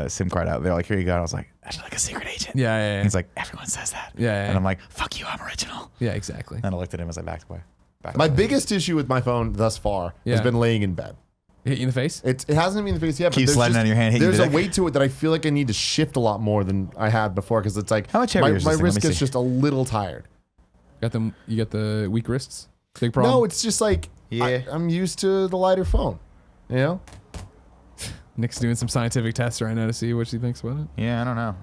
SIM card out. They're like, "Here you go." And I was like, "I feel like a secret agent." Yeah. He's like, "Everyone says that." Yeah. And I'm like, "Fuck you, I'm original." Yeah, exactly. And I looked at him as I backed away. My biggest issue with my phone thus far Yeah. has been laying in bed. Hit you in the face? It hasn't been in the face yet. Keep but sliding on your hand, hit you There's in a the dick. weight to it that I feel like I need to shift a lot more than I had before because it's like How much heavier my is this thing? wrist Let me gets see. just a little tired. You got the weak wrists? Big problem? No, it's just like Yeah. I'm used to the lighter phone. You know? Nick's doing some scientific tests right now to see what she thinks about it. Yeah, I don't know.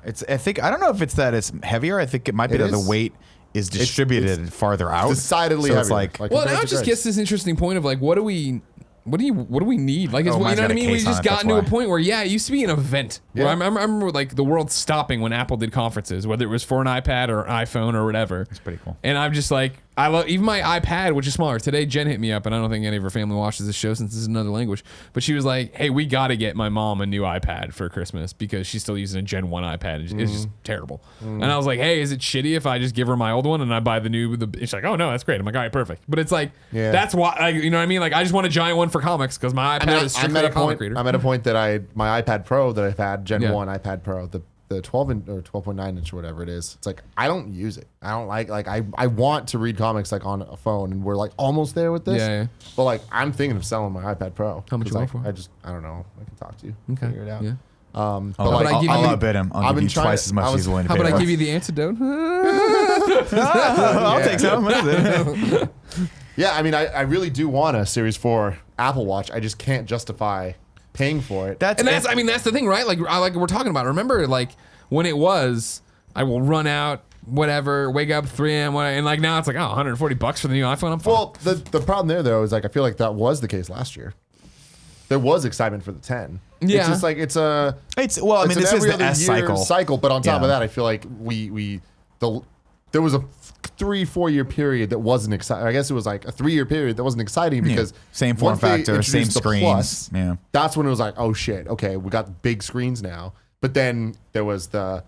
I don't know if it's that it's heavier. I think it might be It that the is. weight is distributed farther out. Decidedly so it's heavier. like Well, compared now to it just Greg's. gets this interesting point of like, what do we need? Like, it's, Oh, you know mine's what I got a mean? We case on just it, gotten that's to a why. point where, it used to be an event. Where Yeah. I remember like the world stopping when Apple did conferences, whether it was for an iPad or iPhone or whatever. it's pretty cool. And I'm just like, I love even my iPad, which is smaller. Today, Jen hit me up, and I don't think any of her family watches this show since this is another language. But she was like, "Hey, we got to get my mom a new iPad for Christmas because she's still using a Gen 1 iPad. It's just terrible." And I was like, "Hey, is it shitty if I just give her my old one and I buy the new?" She's like, "Oh no, that's great." I'm like, "All right, perfect." But it's like, Yeah. that's why, you know what I mean? Like, I just want a giant one for comics because my iPad is strictly a comic reader. I'm at a point that my iPad Pro that I've had, Gen Yeah. 1 iPad Pro, the 12 inch or 12.9 inch or whatever it is. It's like I don't use it. I don't like I want to read comics like on a phone, and we're like almost there with this. Yeah. But like I'm thinking of selling my iPad Pro. How much 'Cause you want for it? I don't know. I can talk to you. Okay. Figure it out. Yeah. I'll give you- outbid him. I'll I've give been you trying twice to- as much I as was- he's willing to How pay about I for. give you the antidote? I'll take some. What is it? Yeah, I mean, I really do want a Series 4 Apple Watch. I just can't justify paying for it. And that's the thing, right? Like we're talking about. Remember, like when it was, I will run out, whatever, wake up 3 a.m. and like now it's like, oh, $140 for the new iPhone. I'm fine. Well, the problem there though is like I feel like that was the case last year. There was excitement for the 10. Yeah. It's just like it's a. It's well, I it's mean, an this is every the other S year cycle. But on top Yeah. of that, I feel like there was a 3-4 year period that wasn't exciting. I guess it was like a 3 year period that wasn't exciting because Same form once they factor, same introduced the screens. Plus, Yeah. that's when it was like, oh shit, okay, we got big screens now. But then there was the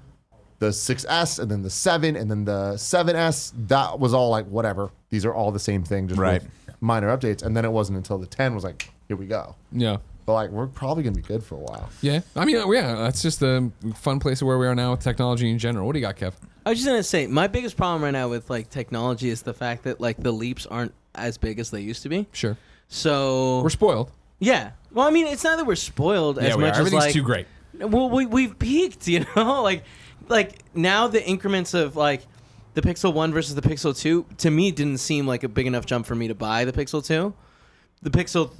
6S and then the 7 and then the 7S. That was all like whatever. These are all the same thing, just Right. with minor updates. And then it wasn't until the 10 was like, here we go. yeah. But like we're probably gonna be good for a while. Yeah. I mean, yeah, that's just a fun place of where we are now with technology in general. What do you got, Kev? I was just gonna say my biggest problem right now with like technology is the fact that like the leaps aren't as big as they used to be. Sure. So We're spoiled. yeah. Well, I mean, it's not that we're spoiled as Yeah, we are. much as Everything's like too great. Well, we've peaked, you know, like now the increments of like the Pixel 1 versus the Pixel 2 to me didn't seem like a big enough jump for me to buy the Pixel 2. The Pixel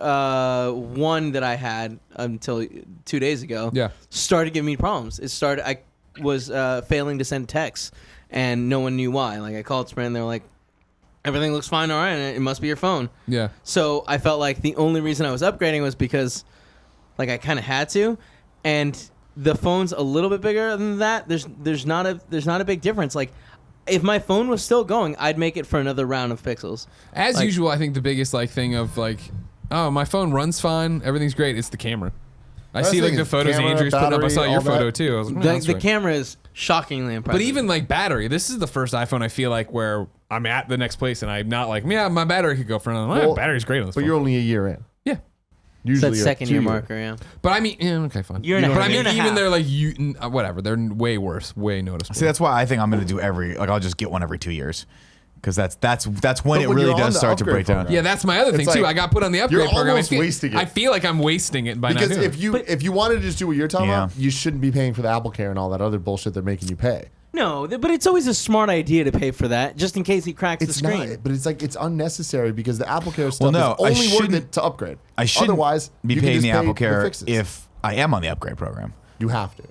1 that I had until 2 days ago Yeah. started giving me problems. I was failing to send texts and no one knew why. Like I called Sprint and they were like, everything looks fine, all right, and it must be your phone. Yeah. So I felt like the only reason I was upgrading was because like I kind of had to, and the phone's a little bit bigger than that. There's not a big difference. Like if my phone was still going, I'd make it for another round of Pixels. As Like- usual, I think the biggest like thing of like, oh, my phone runs fine, everything's great. It's the camera. I That's see the like thing the is photos camera, Andrew's putting up. I saw battery, your all photo that. too. I was like, The, that's the right. camera is shockingly impressive. But even like battery, this is the first iPhone I feel like where I'm at the next place and I'm not like, yeah, my battery could go for another. My Well, battery's great on this But phone. you're only a year in. Yeah. it's Usually that you're second 2 year years. marker, yeah. But I mean, yeah, okay, fine. Year and a But half. I mean, Year and a even half. they're like, whatever. They're way worse, way noticeable. See, that's why I think I'm going to do I'll just get one every 2 years. Because that's when But it when really you're on does the start to upgrade break down. program- yeah, that's my other thing It's too. like, I got put on the upgrade you're program. almost wasting it. I feel like I'm wasting it by Because not doing if you wanted to just do what you're talking Yeah. about, you shouldn't be paying for the Apple Care and all that other bullshit they're making you pay. No, but it's always a smart idea to pay for that, just in case he cracks the It's screen. not, but it's like it's unnecessary because the Apple Care stuff no, I is only worth shouldn't- it to upgrade. I shouldn't Otherwise, be you can paying just the pay Apple Care fixes. if I am on the upgrade program. You have to.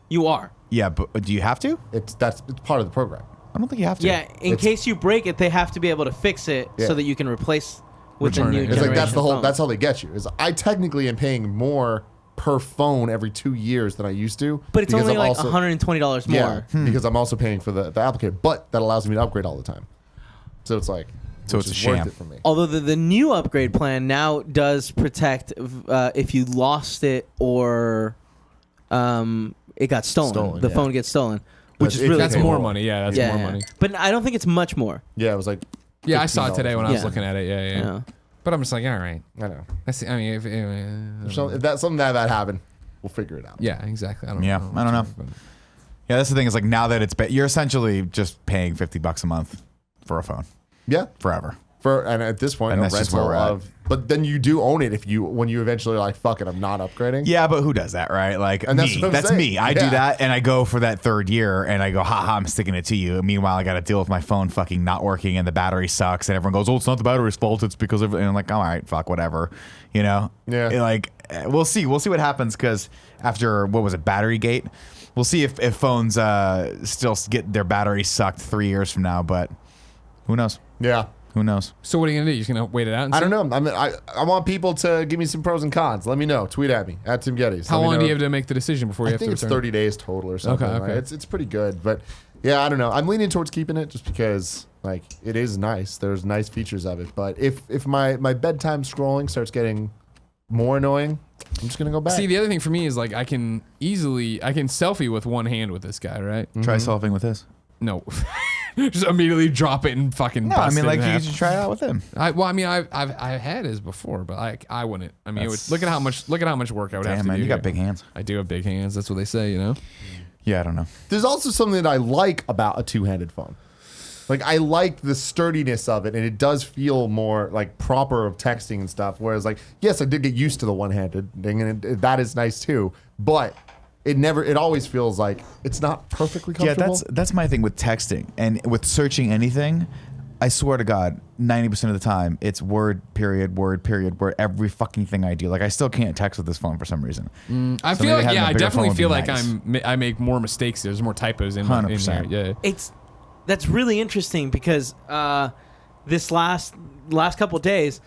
You are. Yeah, but do you have to? It's part of the program. I don't think you have to. Yeah, in It's- case you break it, they have to be able to fix it Yeah. so that you can replace with Return the new it. It's generation like that's the whole. phone. That's how they get you. Is I technically am paying more per phone every 2 years than I used to. But it's because only I'm like also- $120 more. Yeah, because I'm also paying for the Apple Care, but that allows me to upgrade all the time. So it's like, So which it's a is worth sham. it for me. Although the new upgrade plan now does protect if you lost it or it got stolen. Stolen, The yeah. phone gets stolen, But which is if really That's pay more more. money. Yeah, that's yeah, more yeah. money. But I don't think it's much more. Yeah, it was like. Yeah, I saw it $15 today when I was Yeah. looking at it. Yeah, yeah. Yeah. But I'm just like, all right. I know. I mean, If that's something that happened, we'll figure it out. yeah, exactly. I don't Yeah, know. I don't know. Yeah, that's the thing is like now that you're essentially just paying $50 a month for a phone Yeah. forever. And at this point, And a that's just where rental we're at. of. But then you do own it when you eventually are like, fuck it, I'm not upgrading. Yeah, but who does that, right? Like And that's me. what I'm That's saying. me. I do Yeah. that, and I go for that third year, and I go, haha, I'm sticking it to you. Meanwhile, I got to deal with my phone fucking not working, and the battery sucks, and everyone goes, oh, it's not the battery's fault, it's because of. And I'm like, all right, fuck, whatever, you know? Yeah. And like, we'll see what happens, because after what was it, Battery Gate, we'll see if phones still get their batteries sucked 3 years from now, but who knows? Yeah. Who knows? So what are you gonna do? You're just gonna wait it out? And I see? don't know. I want people to give me some pros and cons. Let me know. Tweet at me at Tim Gettys. How Let me long know do you if- have to make the decision before you I have think to it's return? 30 days total or something. Okay, okay. Right? It's pretty good, but yeah, I don't know. I'm leaning towards keeping it just because like it is nice. There's nice features of it, but if my bedtime scrolling starts getting more annoying, I'm just gonna go back. See, the other thing for me is like I can selfie with one hand with this guy, right? Try solving with this. No, just immediately drop it and fucking. No, I bust mean, it like, in you half. should try it out with him. I've had his before, but I wouldn't. I mean, look at how much work I would have Damn, to man, do. you got here. big hands. I do have big hands. That's what they say, you know. Yeah, I don't know. There's also something that I like about a two-handed phone. Like I like the sturdiness of it, and it does feel more like proper of texting and stuff. Whereas, like, yes, I did get used to the one-handed thing, and that is nice too. But it always feels like it's not perfectly comfortable. Yeah, that's my thing with texting and with searching anything. I swear to God, 90% of the time, it's word, period, word, every fucking thing I do. Like, I still can't text with this phone for some reason. I So feel maybe like, having a yeah, I bigger definitely phone would feel be like nice. I make more mistakes. There's more typos in there. 100%. Yeah. That's really interesting because this last couple of days,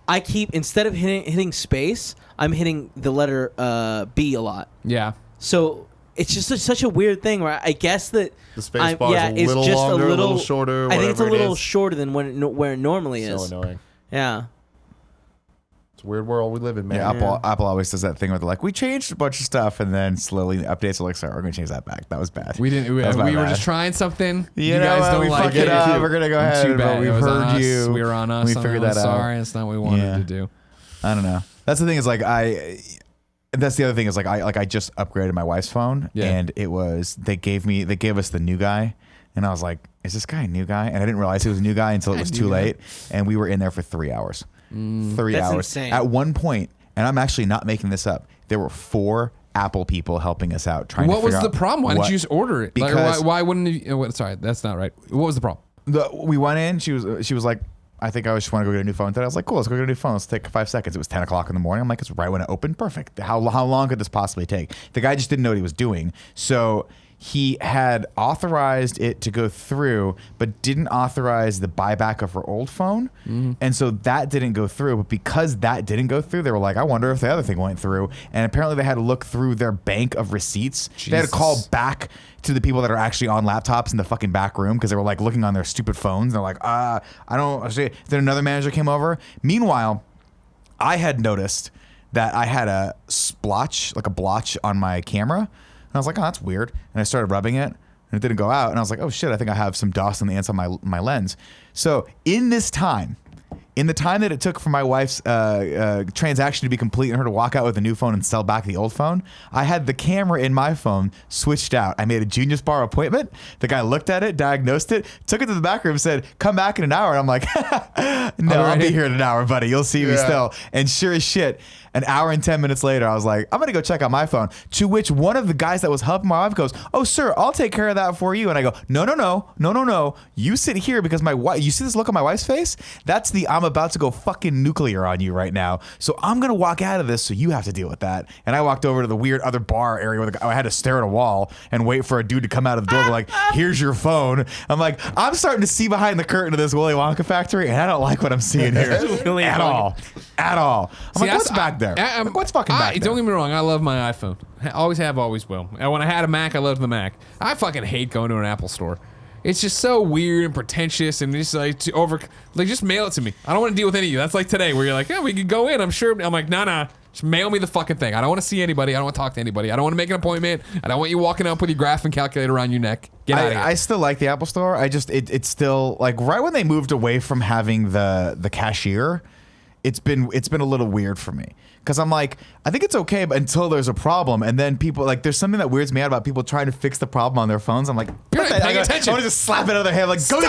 I keep, instead of hitting space, I'm hitting the letter B a lot. Yeah. So it's just such a weird thing where I guess that The space bar is a little longer, a little shorter. I think it's a whatever it little is. shorter than where it normally So is. annoying. Yeah. It's a weird world we live in, man. Yeah, Apple always does that thing where they're like, we changed a bunch of stuff, and then slowly the updates are like, sorry, we're going to change that back. That was bad. We didn't. We That was my were bad. just trying something. You know guys what? don't We like fucked it. it up. We're going to go ahead. Too bad. We've It was on heard us. you. We were on us. We Something figured was that out. Sorry, it's not what we wanted to do. I don't know. That's the thing is like that's the other thing is like I just upgraded my wife's phone and it was they gave us the new guy and I was like, is this guy a new guy? And I didn't realize he was a new guy until it was too late and we were in there for 3 hours. 3 That's hours. insane. At one point, and I'm actually not making this up, there were 4 Apple people helping us out trying What to figure was the out problem? Why didn't what- you just order it? Like, Because- why wouldn't you? Sorry, that's not right. What was the problem? We went in. She was like, I think I just want to go get a new phone today. I was like, cool, let's go get a new phone. Let's take 5 seconds. It was 10 o'clock in the morning. I'm like, it's right when it opened. Perfect. How long could this possibly take? The guy just didn't know what he was doing. So he had authorized it to go through, but didn't authorize the buyback of her old phone. And so that didn't go through. But because that didn't go through, they were like, I wonder if the other thing went through. And apparently they had to look through their bank of receipts. They had to call back to the people that are actually on laptops in the fucking back room because they were like looking on their stupid phones. And they're like, I don't see. Then another manager came over. Meanwhile, I had noticed that I had a splotch, like a blotch on my camera. And I was like, oh, that's weird. And I started rubbing it and it didn't go out. And I was like, oh shit, I think I have some dust on the inside of my lens. So in the time that it took for my wife's transaction to be complete and her to walk out with a new phone and sell back the old phone, I had the camera in my phone switched out. I made a Genius Bar appointment. The guy looked at it, diagnosed it, took it to the back room, said, come back in an hour. And I'm like, no, I'll be here in an hour, buddy. You'll see me still. And sure as shit, an hour and 10 minutes later, I was like, I'm going to go check out my phone. To which one of the guys that was helping my wife goes, oh, sir, I'll take care of that for you. And I go, no. You sit here because my wife, you see this look on my wife's face? That's the I'm about to go fucking nuclear on you right now. So I'm going to walk out of this so you have to deal with that. And I walked over to the weird other bar area where I had to stare at a wall and wait for a dude to come out of the door like, here's your phone. I'm like, I'm starting to see behind the curtain of this Willy Wonka factory and I don't like what I'm seeing here at all. I'm like, what's back there? What's fucking back there? Don't get me wrong. I love my iPhone. I always have, always will. And when I had a Mac, I loved the Mac. I fucking hate going to an Apple store. It's just so weird and pretentious and just like just mail it to me. I don't want to deal with any of you. That's like today where you're like, yeah, we could go in. I'm sure. I'm like, nah. Just mail me the fucking thing. I don't want to see anybody. I don't want to talk to anybody. I don't want to make an appointment. I don't want you walking up with your graphing calculator around your neck. Get out of here. I still like the Apple Store. It's still like right when they moved away from having the cashier, it's been a little weird for me because I'm like, I think it's okay, but until there's a problem, and then people like, there's something that weirds me out about people trying to fix the problem on their phones. I'm like, You're not paying I attention. want to just slap it out of their hand. Like, go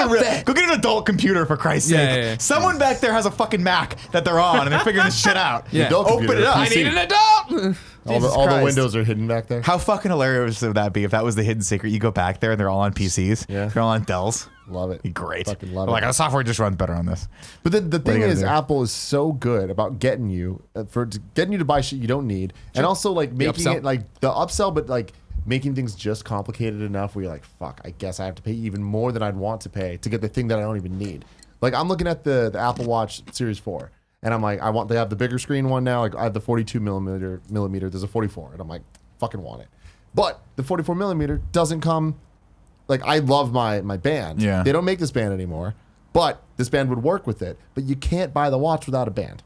get an adult computer for Christ's Yeah, sake. yeah, yeah. Someone back there has a fucking Mac that they're on, and they're figuring this shit out. Yeah. Adult Open computer, it up. I PC. need an adult. All Jesus the Christ. windows are hidden back there. How fucking hilarious would that be if that was the hidden secret? You go back there and they're all on PCs. Yeah. They're all on Dells. Love it. Be great. Fucking love Like, it. our software just runs better on this. But then the are you thing gonna is, do? Apple is so good about getting you to buy shit you don't need, and also like making upsell. it like the upsell, but like making things just complicated enough where you're like, fuck, I guess I have to pay even more than I'd want to pay to get the thing that I don't even need. Like I'm looking at the Apple Watch Series 4, and I'm like, they have the bigger screen one now. Like I have the 42 millimeter. There's a 44, and I'm like, fucking want it. But the 44 millimeter doesn't come. Like I love my band. Yeah. They don't make this band anymore, but this band would work with it. But you can't buy the watch without a band,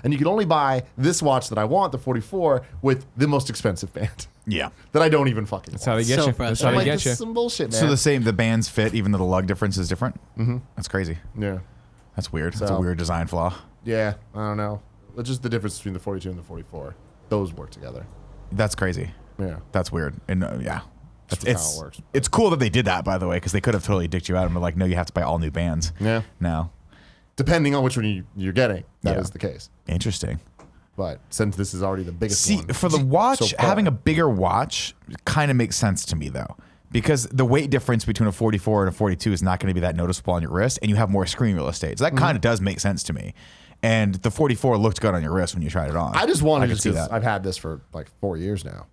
and you can only buy this watch that I want, the 44, with the most expensive band Yeah. that I don't even fucking. That's how want. they get So you. That's frustrating. how I'm they like, get this you. is some bullshit, man. So the bands fit, even though the lug difference is different. Mm-hmm. That's crazy. Yeah, That's weird. That's a So- weird design flaw. yeah. I don't know. It's just the difference between the 42 and the 44. Those work together. That's crazy. Yeah. That's weird. And yeah. That's It's how it works. It's cool that they did that, by the way, because they could have totally dicked you out and been like, no, you have to buy all new bands. Yeah. No. Depending on which one you're getting, that is Yeah. the case. Interesting. But since this is already the biggest See, one, for the watch, so far. having a bigger watch kind of makes sense to me, though. Because the weight difference between a 44 and a 42 is not going to be that noticeable on your wrist, and you have more screen real estate. So that kind of does make sense to me. And the 44 looked good on your wrist when you tried it on. I just wanted could to see because that. I've had this for like 4 years now.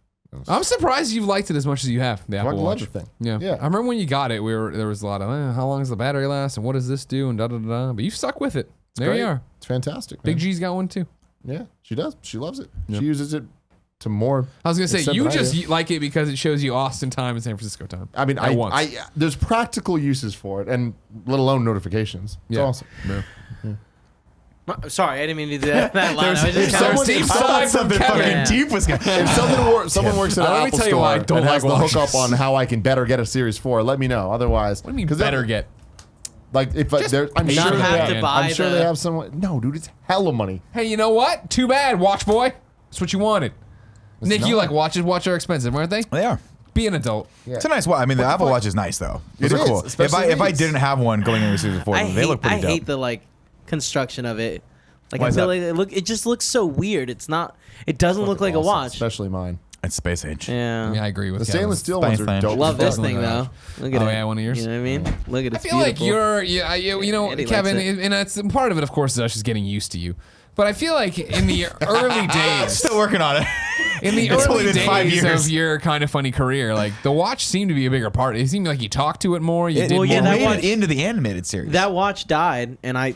I'm surprised you've liked it as much as you have. The Apple love Watch. the thing. Yeah. Yeah. I remember when you got it, there was a lot of how long does the battery last and what does this do and da da da. Da. But you stuck with it. There Great. you are. It's fantastic. Big man. G's got one too. Yeah, she does. She loves it. She uses it to more. I was gonna say extent you than I just do. like it because it shows you Austin time and San Francisco time. I mean, At once. there's practical uses for it, and let alone notifications. It's Yeah. awesome. Yeah. Sorry, I didn't mean to do that line. I was if just someone- Deep I thought side from something Kevin. fucking Yeah. deep was going If someone works at an Let me Apple tell you store why I don't and has like the hookup watches. on how I can better get a Series 4, let me know. Otherwise, What do you mean 'cause better get? Like if I'm pay sure for they it, have, man. I'm sure buy they the- have someone. No, dude, it's hella money. Hey, you know what? Too bad, watch boy. That's what you wanted. Nick, you not. like watches? Watches are expensive, aren't they? They are. Be an adult. Yeah. It's a nice watch. I mean, the Apple Watch is nice, though. Those It are is, cool. especially If I these. didn't have one going into Series 4, they look pretty I dope. hate the like construction of it. Like Why I is feel that? like it just looks so weird. It's not. It doesn't look like a Awesome, watch. especially mine. It's space age. Yeah. Yeah, I agree with The Kevin. stainless steel ones are Fine. dope. Love as this fuck. thing though. Look at Oh, it. yeah, one of yours? You know what I mean? Look at it. I feel like you know, Eddie Kevin, likes it. and that's part of it. Of course, is us just getting used to you. But I feel like in the early days, Still working on it. in the It's only early been 5 days years. of your kind of funny career, like the watch seemed to be a bigger part. It seemed like you talked to it more. You did well, more. yeah, that made watch- it into the animated series. That watch died, and I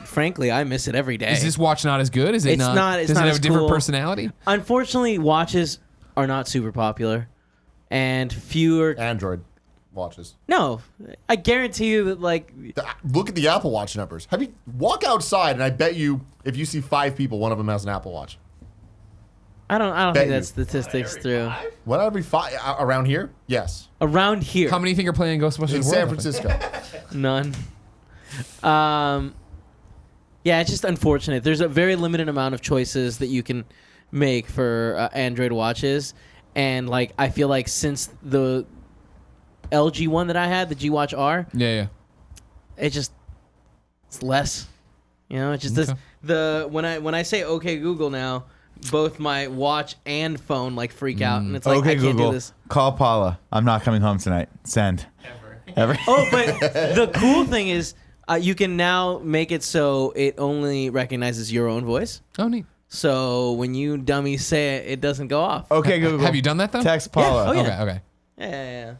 miss it every day. Is this watch not as good? Is it It's not? not- it's does not it have as a different cool. personality? Unfortunately, watches are not super popular, and fewer. Android watches. No, I guarantee you that like Look at the Apple Watch numbers. Walk outside, and I bet you, if you see 5 people, one of them has an Apple Watch. I don't Bet think you. that statistics through What every 5 around here? Yes, around here. How many think are playing Ghostbusters? in World San Cup? Francisco. None. Yeah, it's just unfortunate. There's a very limited amount of choices that you can make for Android watches, and like I feel like since the LG one that I had, the G Watch R, Yeah. it's less. You know, it just Okay. does when I say OK Google now, both my watch and phone like freak out, and it's like okay, I can't Google, do this. call Paula. I'm not coming home tonight. Send. Ever. Oh, but the cool thing is you can now make it so it only recognizes your own voice. Oh, neat. So when you dummies say it, it doesn't go off. Okay, Google. Have you done that though? Text Paula. Oh, yeah. Okay. Okay. Yeah.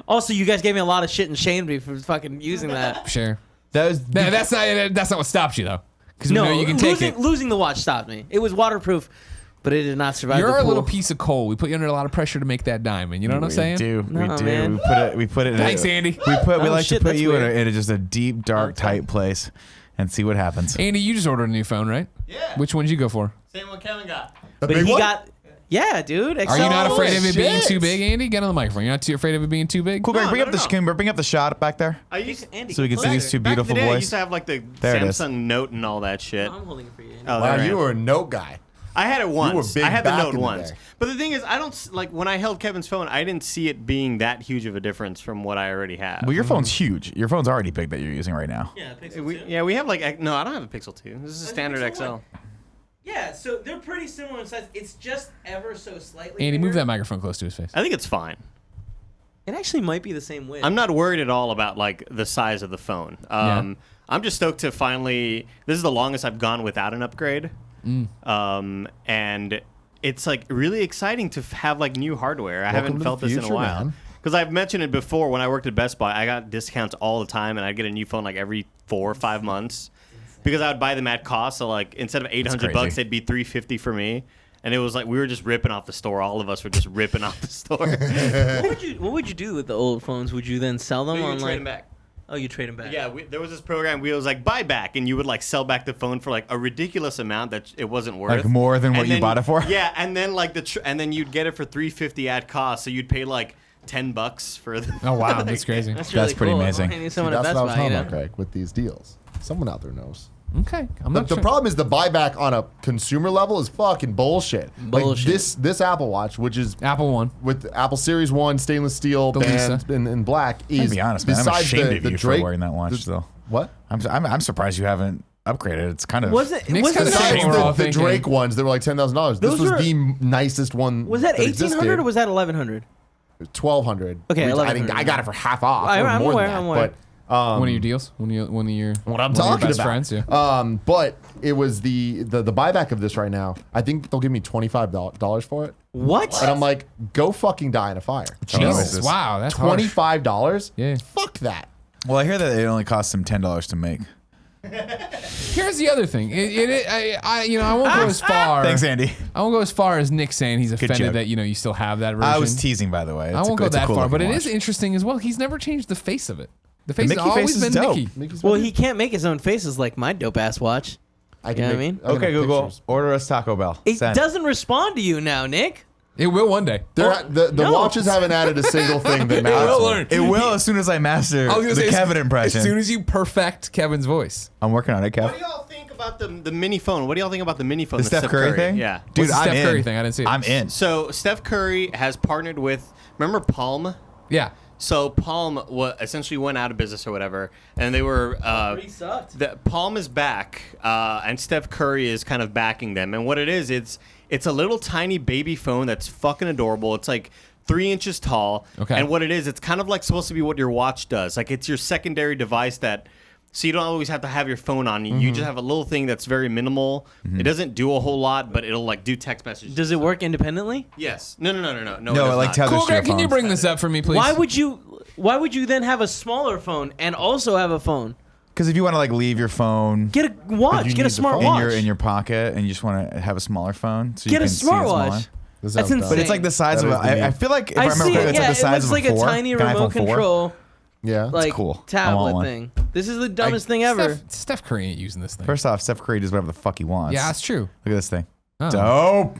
Also, you guys gave me a lot of shit and shamed me for fucking using that. Sure. That was. That's not what stops you though, because No, we know you can take losing, it. losing the watch stopped me. It was waterproof, but it did not survive You're the a pool. little piece of coal. We put you under a lot of pressure to make that diamond. You know what I'm saying? We do. No, we do. man. We put it. In Thanks, a, Andy. We Oh, like shit, to put that's you weird. in just a deep, dark, tight place, and see what happens. Andy, you just ordered a new phone, right? Yeah. Which one did you go for? Same one Kevin got. The But big he one? got Yeah, dude. Are you not afraid of it being shit. too big, Andy? Get on the microphone. You're not too afraid of it being too big? Cool, Greg. No, bring no, up the no. can we bring up the shot back there, I used, Andy, so we can see these two back in beautiful the day, I boys. used to have like the There it is. Samsung Note and all that shit. I'm holding it for you. Andy. Oh, Wow, there I you am. were a note guy. I had it once. big I had the back Note in the once. day. But the thing is, I don't like when I held Kevin's phone. I didn't see it being that huge of a difference from what I already have. Well, your phone's huge. Your phone's already big that you're using right now. Yeah, Pixel we, 2. yeah, we have like no, I don't have a Pixel 2. This is a That's standard Pixel XL. 1. Yeah, so they're pretty similar in size. It's just ever so slightly. Andy, move bigger. that microphone close to his face. I think it's fine. It actually might be the same width. I'm not worried at all about like the size of the phone. I'm just stoked to finally. This is the longest I've gone without an upgrade, and it's like really exciting to have like new hardware. I haven't to the felt this in a future, while. man. Because I've mentioned it before when I worked at Best Buy, I got discounts all the time, and I'd get a new phone like every 4 or 5 months because I would buy them at cost. So like instead of $800, crazy. they'd be $350 for me. And it was like we were just ripping off the store. All of us were just ripping off the store. What would you do with the old phones? Would you then sell them You on trade like? them back. Oh, you trade them back. Yeah, there was this program where it was like buy back, and you would like sell back the phone for like a ridiculous amount that it wasn't worth. Like more than what And you then- bought it for? Yeah, and then like and then you'd get it for $350 at cost, so you'd pay like $10 for the. Oh, wow. That's crazy. That's really pretty cool. amazing. I need See, someone that's at what I Best was Buy, talking you about, know? Greg, with these deals. Someone out there knows. Okay. I'm The not sure. problem is the buyback on a consumer level is fucking bullshit. Bullshit. Like this Apple Watch, which is Apple One. with the Apple Series 1 stainless steel The band Lisa. in black is To be honest, man, I'm besides ashamed of the you Drake, for wearing that watch, though. What? I'm surprised you haven't upgraded. It's kind of. Was it? Nick's Was kinda it saying Besides we're all the thinking- Drake ones, they were like $10,000. This Those was were- the nicest one. Was that existed. 1800 or was that 1100? 1200? Okay, Which I 1100. think I got it for half off. I'm or more aware, than that. I'm aware. But One of your deals? One of your what I'm one of your talking best about. friends, yeah. But it was the buyback of this right now. I think they'll give me $25 for it, What? and I'm like, go fucking die in a fire. Jesus. Wow. That's harsh. $25? Yeah. Fuck that. Well, I hear that it only costs them $10 to make. Here's the other thing. I won't go as far. Thanks, Andy. I won't go as far as Nick saying he's offended joke. that you still have that version. I was teasing, by the way. I won't go that far, but it is interesting. interesting as well. He's never changed the face of it. The face has Mickey face always is been dope. Mickey. Well, he can't make his own faces like my dope ass watch. I You know what I mean? I can Okay, make Google, pictures. order us Taco Bell. It Send. doesn't respond to you now, Nick. It will one day. The no. watches haven't added a single thing that matters. will to me. learn. It will as soon as I master I was gonna the say, Kevin impression. As soon as you perfect Kevin's voice. I'm working on it, Kev. What do y'all think about the mini phone? What do y'all think about the mini phone? The Steph Curry thing? Yeah. Dude, What's the I'm Steph in. Curry thing? I didn't see it. I'm in. So Steph Curry has partnered with. Remember Palm? Yeah. So Palm essentially went out of business or whatever, and they were. sucked. The Palm is back, and Steph Curry is kind of backing them. And what it is, it's a little tiny baby phone that's fucking adorable. It's like 3 inches tall. Okay. And what it is, it's kind of like supposed to be what your watch does. Like it's your secondary device that. So you don't always have to have your phone on you. You just have a little thing that's very minimal. It doesn't do a whole lot, but it'll like do text messages. Does it work independently? Yes. No. No, it it does like not. tethers Cool, to your Greg, can you phone. bring this up for me, please? Why would you then have a smaller phone and also have a phone? Because if you want to like leave your phone Get a watch. you Get need a the smart phone. watch. in your pocket and you just want to have a smaller phone, so you Get a can see it smaller. smartwatch. This That's sounds dumb. insane. But it's like the size That of is the I meme. feel like if I, I remember see correctly, it. it's Yeah, like the it size looks of like a a 4, tiny like an remote iPhone 4. control, Yeah. like cool. I tablet want one. thing. This is the dumbest thing ever. Steph Curry ain't using this thing. First off, Steph Curry does whatever the fuck he wants. Yeah, that's true. Look at this thing. Oh. Dope.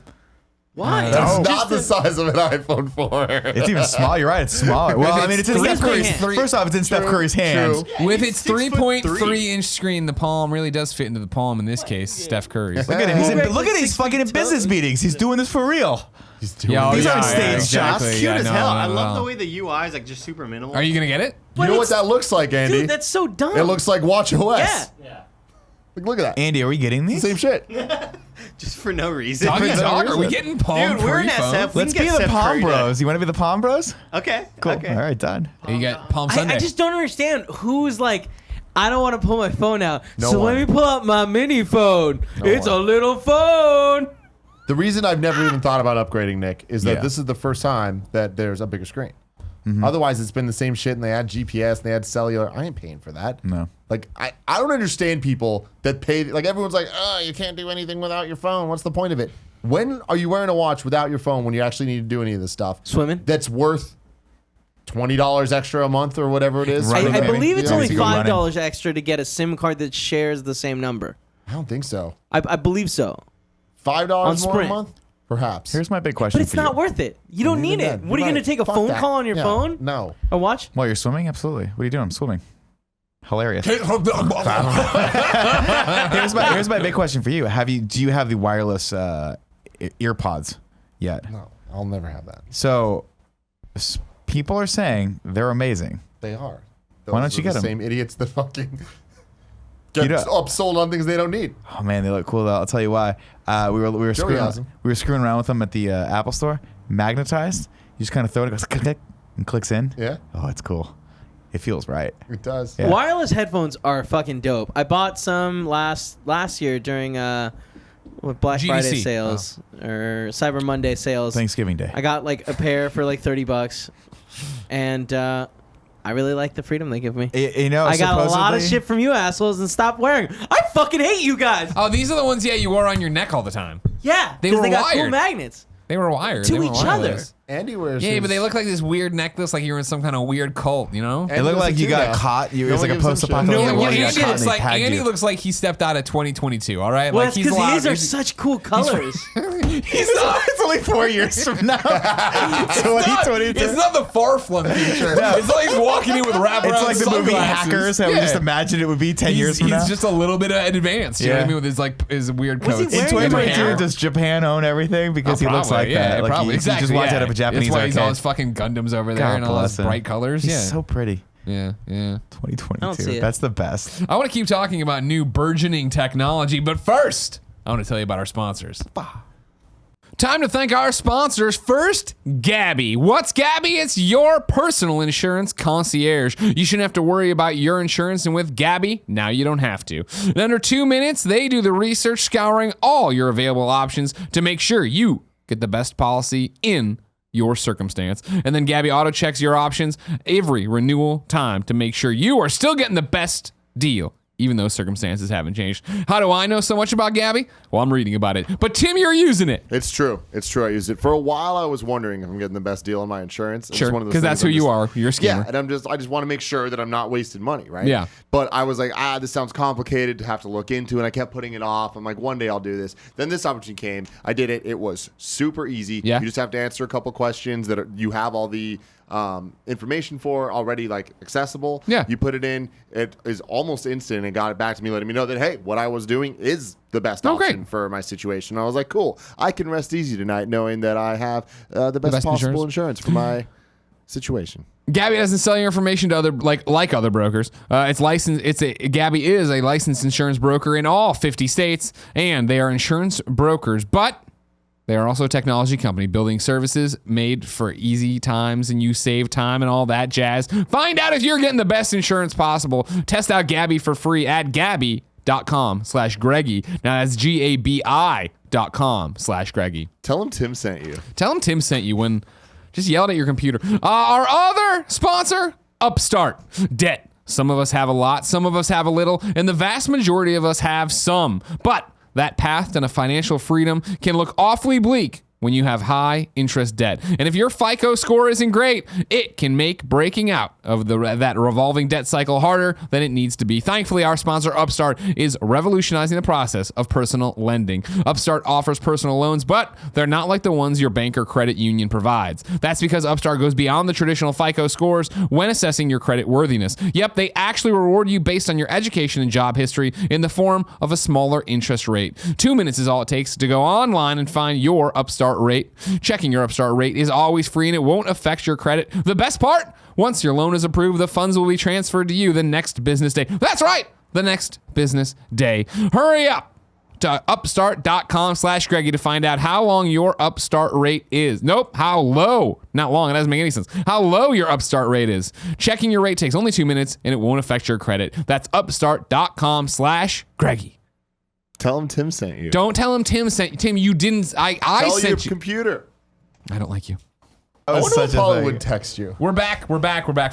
Why? That's No. not the size of an iPhone 4. It's even small. You're right. It's smaller. Well, I mean, it's in Look at Steph his Curry's. hand. First off, it's in Steph Curry's hands. True. With he's its 6'3". 3.3-inch screen, the palm really does fit into the palm in this case, Steph Curry's. Look at him. He's Greg, look at like he's 6 fucking feet in business tall. meetings. He's doing this for real. He's doing Yeah, oh, These yeah, aren't yeah, stage exactly. shots. Cute Yeah, as no, hell. no, I love no. the way the UI is like just super minimal. Are you gonna get it? You know what that looks like, Andy? Dude, that's so dumb. it looks like Watch OS. Yeah. Yeah. Look at that. Andy, are we getting these? Same shit. Just for no reason. Dog, For no dog, are we reason. getting palm Dude, we're in free phones? SF. We Let's can be get the Steph Palm Curry to- Bros. You want to be the Palm Bros? Okay. Cool. Okay. All right, done. You got Palm Sunday. I just don't understand who's like, I don't want to pull my phone out, No so one. let me pull out my mini phone. It's one. a little phone. The reason I've never even thought about upgrading, Nick, is that Yeah. this is the first time that there's a bigger screen. Mm-hmm. Otherwise, it's been the same shit, and they add GPS, and they add cellular. I ain't paying for that. No. Like, I don't understand people that pay. Like, everyone's like, oh, you can't do anything without your phone. What's the point of it? When are you wearing a watch without your phone when you actually need to do any of this stuff? Swimming? That's worth $20 extra a month or whatever it is. Running, I maybe? believe it's Yeah. only To go running. $5 extra to get a SIM card that shares the same number. I don't think so. I believe so. $5 On more a Sprint. month? Perhaps. Here's my big question But it's for not you. worth it. You don't need it. What are you going to take a Fuck phone that. call on your Yeah, phone? No. Or watch? While you're swimming? Absolutely. What are you doing? I'm swimming. Hilarious. here's my big question for you. Do you have the wireless ear pods yet? No. I'll never have that. So people are saying they're amazing. They are. Why don't you get the them? same idiots that fucking get know- upsold on things they don't need. Oh man, they look cool though. I'll tell you why. We were Joey screwing has them. around with them at the Apple Store. Magnetized. You just kind of throw it. It goes click, click, and clicks in. Yeah. Oh, it's cool. It feels right. It does. Yeah. Wireless headphones are fucking dope. I bought some last year during Black GDC. Friday sales or Cyber Monday sales. Thanksgiving Day. I got like a pair for like $30, and I really like the freedom they give me. You know, I got a lot of supposedly- shit from you assholes and stop wearing 'em. I fucking hate you guys. Oh, these are the ones, you wore on your neck all the time. Yeah, They because were they got cool wired. magnets. They were wired. To They were each other. wireless. Andy wears Yeah, his- but they look like this weird necklace, like you were in some kind of weird cult, you know? It looked does like it you too got now. caught. It No was one like a gives him shit. post-apocalyptic. No, world. yeah, You got Andy caught looks and they like tagged you. he stepped out of 2022. All right, Well, like it's he's because allowed. these are he's- such cool colors. It's only 4 years from now. 2022. It's not the far-flung future. It's like he's walking in with wraparound It's like the movie sunglasses. Hackers. How we just imagined it would be 10 years from now. He's just a little bit advanced. You know what I Yeah. mean? With his weird Was he coats. In wearing them 2022, hair? does Japan own everything? Because he looks Probably, like that. Like probably. he Exactly. just walked yeah. out of a Japanese That's why he's all arcade. his fucking Gundams over there God and all his bless him. bright colors. He's Yeah. so pretty. Yeah. 2022. see it. That's the best. I want to keep talking about new burgeoning technology, but first, I want to tell you about our sponsors. Time to thank our sponsors. First, Gabby. What's Gabby? It's your personal insurance concierge. You shouldn't have to worry about your insurance, and with Gabby, now you don't have to. In under 2 minutes, they do the research, scouring all your available options to make sure you get the best policy in your circumstance. And then Gabby auto checks your options every renewal time to make sure you are still getting the best deal, even though circumstances haven't changed. How do I know so much about Gabby? Well, I'm reading about it. But Tim, you're using it. It's true. It's true. I used it for a while. I was wondering if I'm getting the best deal on my insurance. It's Sure, one of those because that's things who I'm you just- are. You're a Yeah, scammer. and I just want to make sure that I'm not wasting money, right? Yeah. But I was like, this sounds complicated to have to look into, and I kept putting it off. I'm like, one day I'll do this. Then this opportunity came. I did it. It was super easy. Yeah. You just have to answer a couple questions that you have all the information for already like accessible. Yeah. You put it in. It is almost instant, and got it back to me, letting me know that hey, what I was doing is the best Oh, great. option for my situation. I was like, cool. I can rest easy tonight knowing that I have the best best possible insurance for my situation. Gabby doesn't sell your information to other like other brokers. It's licensed. Gabby is a licensed insurance broker in all 50 states, and they are insurance brokers, but they are also a technology company building services made for easy times, and you save time and all that jazz. Find out if you're getting the best insurance possible. Test out Gabby for free at Gabby.com/Greggy. Now that's GABI.com/Greggy. Tell him Tim sent you. Tell him Tim sent you when just yelled at your computer. Our other sponsor, Upstart. Debt. Some of us have a lot, some of us have a little, and the vast majority of us have some. But that path to financial freedom can look awfully bleak when you have high interest debt. And if your FICO score isn't great, it can make breaking out of that revolving debt cycle harder than it needs to be. Thankfully, our sponsor, Upstart, is revolutionizing the process of personal lending. Upstart offers personal loans, but they're not like the ones your bank or credit union provides. That's because Upstart goes beyond the traditional FICO scores when assessing your credit worthiness. Yep, they actually reward you based on your education and job history in the form of a smaller interest rate. 2 minutes is all it takes to go online and find your Upstart rate. Checking your Upstart rate is always free and it won't affect your credit. The best part, once your loan is approved, the funds will be transferred to you the next business day. That's right, the next business day. Hurry up to upstart.com/Greggy to find out how long your Upstart rate is. Nope, how low. Not long, it doesn't make any sense. How low your Upstart rate is. Checking your rate takes only 2 minutes and it won't affect your credit. That's upstart.com/Greggy. Tell him Tim sent you. Don't tell him Tim sent you. Tim, you didn't. I Tell your sent you. computer. I don't like you. That I was wonder such if a Paula thing. would text you. We're back from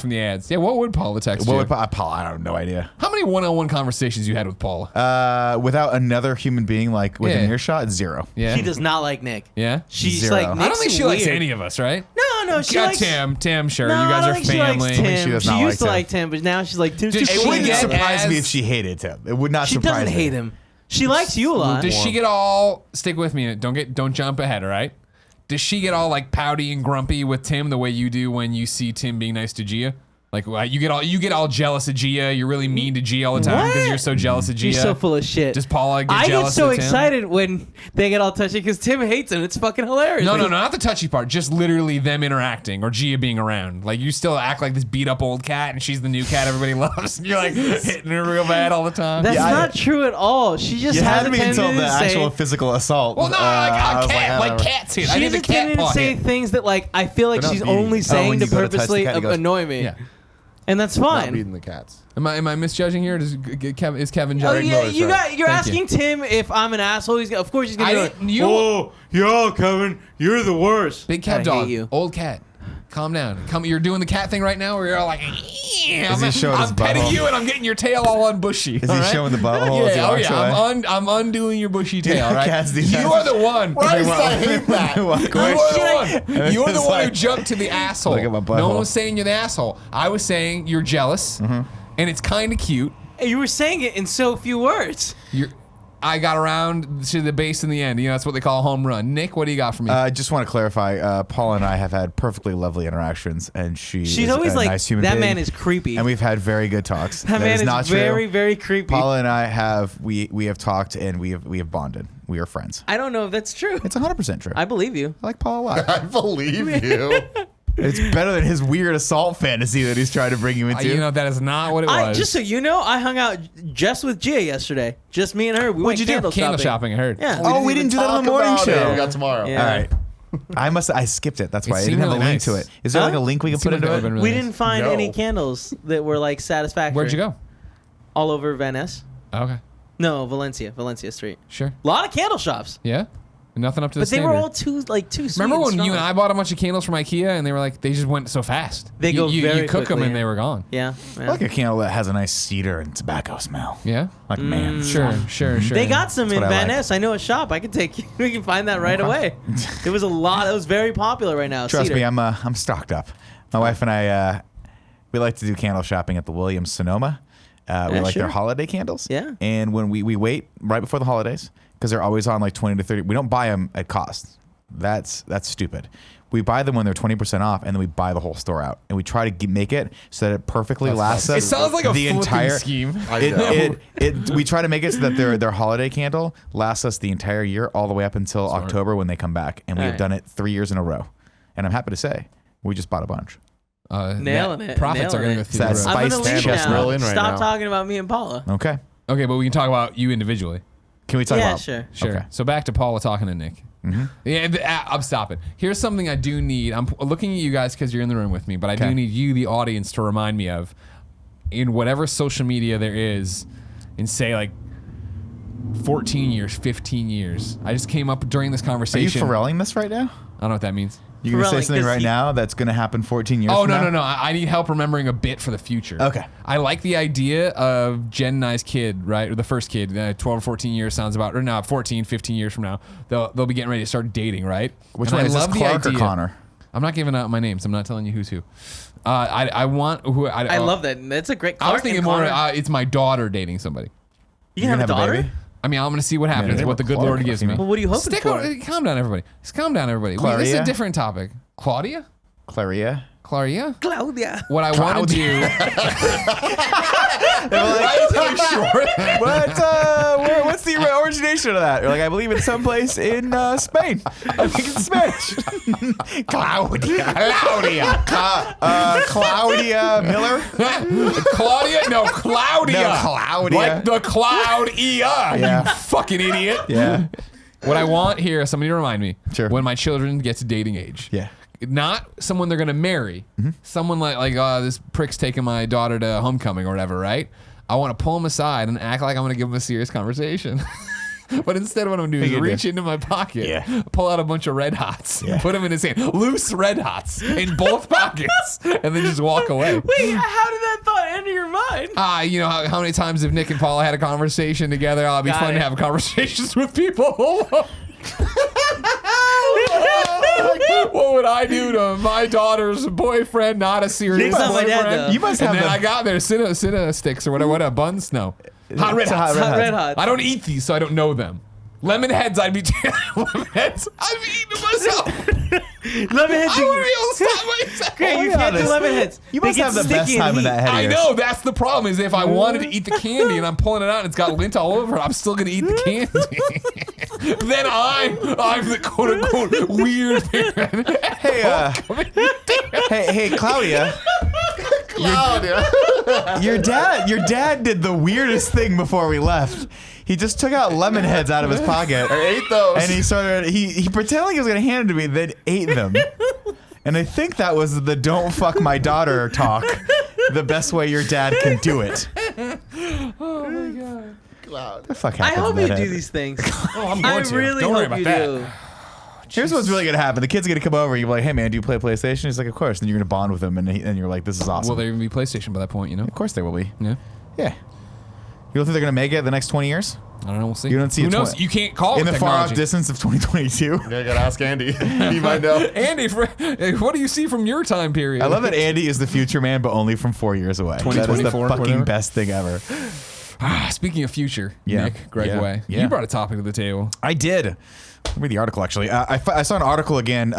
the ads. Yeah, what would Paula text What you? would Paul? I have no idea. How many one-on-one conversations you had with Paula? Without another human being like within Yeah. earshot, 0. Yeah. She does not like Nick. Yeah. She's 0. like, I I don't Nick's think she likes weird. any of us, right? No, she Yeah, likes Tim, sure. No, you I guys don't are think she family. likes Tim. She does She not used like to Tim. like Tim, but now she's like Tim's Dude, too it It would wouldn't get complicated. surprise me as- if she hated him. It would not She surprise doesn't me. hate him. She likes you a lot. Does she get all? Stick with me. Don't jump ahead. All right. Does she get all like pouty and grumpy with Tim the way you do when you see Tim being nice to Gia? Like you get all jealous of Gia. You're really mean to Gia all the time because you're so jealous of Gia. You're so full of shit. Does Paula get I jealous get so of Tim? excited when they get all touchy because Tim hates him. It's fucking hilarious. No, not the touchy part. Just literally them interacting or Gia being around. Like you still act like this beat up old cat, and she's the new cat everybody loves. And you're like hitting her real bad all the time. That's not true at all. She just You has had a me tendency until the to say, actual physical assault. Well, no, I was cat, I like don't know. cats hit. She I has need a the cat tendency to paw say hit. things that like I feel like They're not she's beating. only Oh, saying when to you go to touch the purposely cat, he goes, annoy me. Yeah. And that's Not fine. beating the cats. Am I misjudging here? Is Kevin Oh judging? yeah, Miller's you're right. You're Thank asking Tim if I'm an asshole. Of course he's gonna I be didn't. like, You oh yeah, Kevin, you're the worst. big cat I dog, hate you. old cat. Calm down. You're doing the cat thing right now, where you're all like, Is he showing his I'm petting butthole? you and I'm getting your tail all unbushy. Is he showing the butthole? as he Yeah, walks away? I'm undoing your bushy tail, right? cats do You that. are the one. Christ, I hate that. Walk You away. are the one. You're the It's one who like- jumped to the asshole. Look at my No butthole. one was saying you're the asshole. I was saying you're jealous, and it's kind of cute. You were saying it in so few words. I got around to the base in the end. You know, that's what they call a home run. Nick, what do you got for me? I just want to clarify. Paula and I have had perfectly lovely interactions, and she's always a like, nice human that being, man is creepy. and we've had very good talks. That man is not very, true. very creepy. Paula and I have we have talked, and we have bonded. We are friends. I don't know if that's true. It's 100% true. I believe you. I like Paula a lot. I believe you. It's better than his weird assault fantasy that he's trying to bring you into. You know, that is not what it was. Just so you know, I hung out just with Gia yesterday. Just me and her. We What'd went you do? candle Candle shopping. shopping, I heard. Yeah. Oh, we didn't do that on the talk morning about show. it. We got tomorrow. Yeah. All right. I skipped it. That's why I seemed didn't have a really link to nice. it. Is there Huh? like a link we can It put seemed like into that it? would've been We really didn't find No. any candles that were like satisfactory. Where'd you go? All over Van Ness. Okay, No, Valencia Street. sure. A lot of candle shops. Yeah, nothing up to the But they standard. were all too sweet. Remember when and you and strong. I bought a bunch of candles from IKEA and they were like, they just went so fast. They you, go you, very You cook them quickly, and yeah. they were gone. Yeah. I like a candle that has a nice cedar and tobacco smell. Yeah, Like man. sure. They got some in what I Van like. Ness. I know a shop. I can take you. We can find that right away. It was a lot. It was very popular right now. Trust Cedar. me, I'm stocked up. My wife and I, we like to do candle shopping at the Williams Sonoma. We like sure. their holiday candles. Yeah. And when we wait right before the holidays, because they're always on like 20 to 30. We don't buy them at cost. That's stupid. We buy them when they're 20% off, and then we buy the whole store out, and we try to make it so that it perfectly lasts It us. sounds like a the flipping entire scheme. I know. We try to make it so that their holiday candle lasts us the entire year, all the way up until October when they come back, and we have Right. done it 3 years in a row. And I'm happy to say, we just bought a bunch. Nailing it. Profits are Nailing going to go it. through That's the roof. I'm Spiced gonna leave chestnut. now. Real in right Stop now. talking about me and Paula. Okay. Okay, but we can talk about you individually. Can we talk Yeah, about? sure. Sure. Okay. So back to Paula talking to Nick. Yeah, I'm stopping. Here's something I do need. I'm looking at you guys because you're in the room with me, but I do Okay. need you, the audience, to remind me of in whatever social media there is, in say like 14 years, 15 years. I just came up during this Are you conversation. Pharrelling this right now? I don't know what that means. You're going to say Pharrelling, something 'cause right now that's going to happen 14 years Oh, from now? no. I need help remembering a bit for the future. Okay. I like the idea of Jen and I's kid, right? Or the first kid, 12 or 14 years sounds about, or no, 14, 15 years from now, they'll be getting ready to start dating, right? Which And one I is this, love the Clark or idea- Connor? I'm not giving out my names. I'm not telling you who's who. I want who. I love that. That's a great. I was Clark thinking and more. Connor. It's my daughter dating somebody. You can have a You're gonna daughter. baby? I mean, I'm gonna see what happens. name What the her good Clark Lord or gives me. female? Well, what are you hoping for? Calm down, everybody. Just calm down, everybody. This is a Claria? different topic. Claudia? Claria? Claria? Claudia. What I want to do. What's the origination of that? You're like, I believe it's someplace in Spain. I think it's Spanish. Claudia Miller? Claudia? No, Claudia. No, Claudia. Like the cloud Yeah. You fucking idiot. Yeah. What I want here is somebody to remind me Sure. when my children get to dating age. Yeah. Not someone they're gonna marry. Someone like this prick's taking my daughter to homecoming or whatever, right? I want to pull them aside and act like I'm gonna give them a serious conversation. But instead, what I'm gonna do is You do. reach into my pocket, Yeah. pull out a bunch of Red Hots, Yeah. put them in his hand, loose Red Hots in both pockets, and then just walk away. Wait, how did that thought enter your mind? You know how many times have Nick and Paula had a conversation together? It'd be Got fun it. to have conversations with people. What would I do to my daughter's boyfriend? Not a serious Nick's not my boyfriend. dad, though. You must have And then the- I got their Cinna sticks or whatever. What a buns? No. Hot Red Hots. Hot Red Hots. I don't eat these, so I don't know them. Lemon Heads, I'd be Lemon Heads. I'd be eating myself. Lemon Heads. I wouldn't be able to stop myself. Great, you can't do Lemon Heads. You They must get have the best sticky and time in heat. that head of I yours. know, that's the problem, is if I wanted to eat the candy and I'm pulling it out and it's got lint all over it, I'm still going to eat the candy. Then I'm the quote-unquote weird parent. Hey, Claudia. Your dad did the weirdest thing before we left. He just took out lemon heads out of his pocket. I ate those. And he pretended like he was gonna hand them to me, then ate them. And I think that was the "don't fuck my daughter" talk. The best way your dad can do it. Oh my god. Cloud. The fuck I happens hope in you that do head? these things. Oh, I'm I going to. really Don't worry hope about you that. do. Here's what's really gonna happen. The kid's gonna come over and you're like, "Hey man, do you play PlayStation?" He's like, "Of course." Then you're gonna bond with him, and you're like, "This is awesome." Will there even be PlayStation by that point, you know? Of course they will be. Yeah. Yeah. You don't think they're gonna make it the next 20 years? I don't know. We'll see. You don't see Who a knows? twen- You can't call In it the far off technology. distance of 2022. I gotta ask Andy. He might know. Andy, what do you see from your time period? I love that Andy is the future man, but only from 4 years away. That is the 2024, fucking whatever. best thing ever. Speaking of future, Yeah. Nick, Greg Yeah. Way, Yeah. you brought a topic to the table. I did. Read the article actually. I saw an article again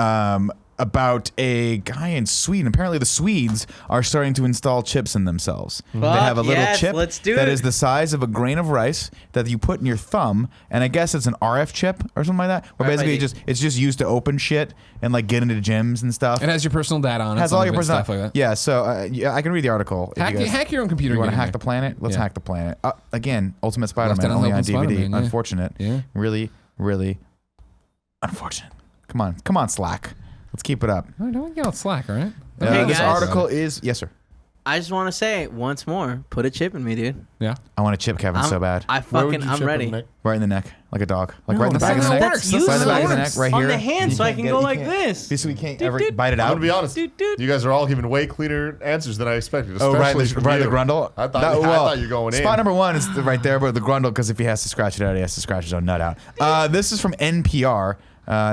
about a guy in Sweden. Apparently, the Swedes are starting to install chips in themselves. They have a little yes, chip let's do that it. is the size of a grain of rice that you put in your thumb, and I guess it's an RF chip or something like that. Where basically RFID. it's just used to open shit and like get into gyms and stuff. It has your personal data on it. has some all of your it, personal stuff like that. Yeah, so yeah, I can read the article. if you guys- Hack your own computer. You want to get in hack the there. planet? Let's Yeah. hack the planet. Again, Ultimate Spider-Man Lieutenant only on Ultimate DVD. Spider-Man, yeah. Unfortunate. Yeah. Really, really unfortunate. Come on, Slack. Let's keep it up. Oh, don't get on Slack, all right? Hey, This guys. article is yes, sir. I just want to say once more, put a chip in me, dude. Yeah. I want to chip Kevin so bad. I'm ready. Right in the neck, like a dog, like No, right in the that's back of not the how it neck. works. Right in That's the not back how of the it neck, works. right On here. the hand, You so I can't can get- go you like can't- this. So we can't ever Doot, doot. bite it I'm out. gonna be honest. Doot, doot. You guys are all giving way cleaner answers than I expected. Oh, right, especially from right, the you. grundle. I thought you were going in. Spot number one is right there, but the grundle, because if he has to scratch it out, he has to scratch his own nut out. This is from NPR.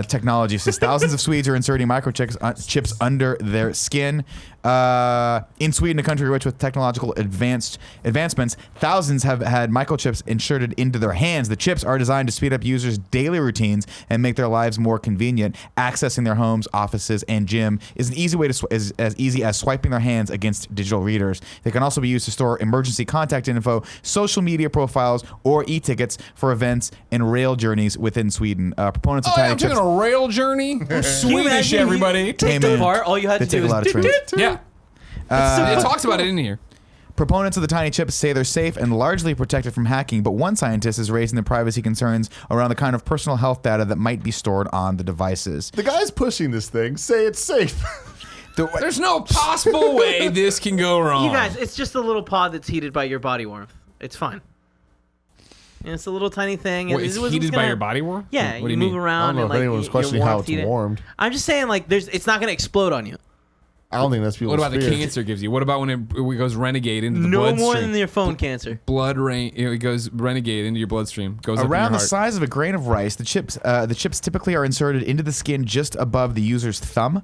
Technology says thousands of Swedes are inserting microchips chips under their skin. In Sweden, a country rich with technological advancements, thousands have had microchips inserted into their hands. The chips are designed to speed up users' daily routines and make their lives more convenient. Accessing their homes, offices, and gym is an easy way to as easy as swiping their hands against digital readers. They can also be used to store emergency contact info, social media profiles, or e-tickets for events and rail journeys within Sweden. Proponents of Oh, tiny I'm chips. taking a rail journey. We're Swedish, imagine everybody. you take Hey, the man. part, all you had They to do take a is lot of doot, trains. doot. Yeah. It talks about it in here. Proponents of the tiny chips say they're safe and largely protected from hacking, but one scientist is raising the privacy concerns around the kind of personal health data that might be stored on the devices. The guys pushing this thing say it's safe. There's no possible way this can go wrong. You guys, it's just a little pod that's heated by your body warmth. It's fine. And it's a little tiny thing. and Wait, it's it was heated by gonna- your body warmth? Yeah, What you do you move mean? around. I don't know and, if anyone was your questioning how warmth it's heated. warmed. I'm just saying, like, it's not going to explode on you. I don't think that's people's What about the fear. cancer it gives you? What about when it goes renegade into the No bloodstream? more than your phone cancer. Blood rain. It goes renegade into your bloodstream. Goes up in Around your the heart. size of a grain of rice, the chips typically are inserted into the skin just above the user's thumb,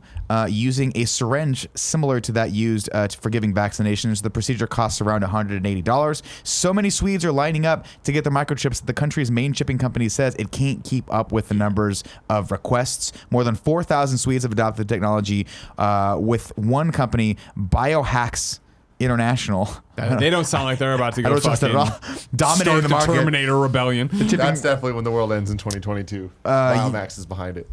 using a syringe similar to that used for giving vaccinations. The procedure costs around $180. So many Swedes are lining up to get their microchips that the country's main shipping company says it can't keep up with the numbers of requests. More than 4,000 Swedes have adopted the technology, with one company, Biohacks International. They don't sound like they're about to I go don't trust it fucking at all. Dominating start the market. Terminator rebellion. That's definitely when the world ends in 2022. Biomax is behind it.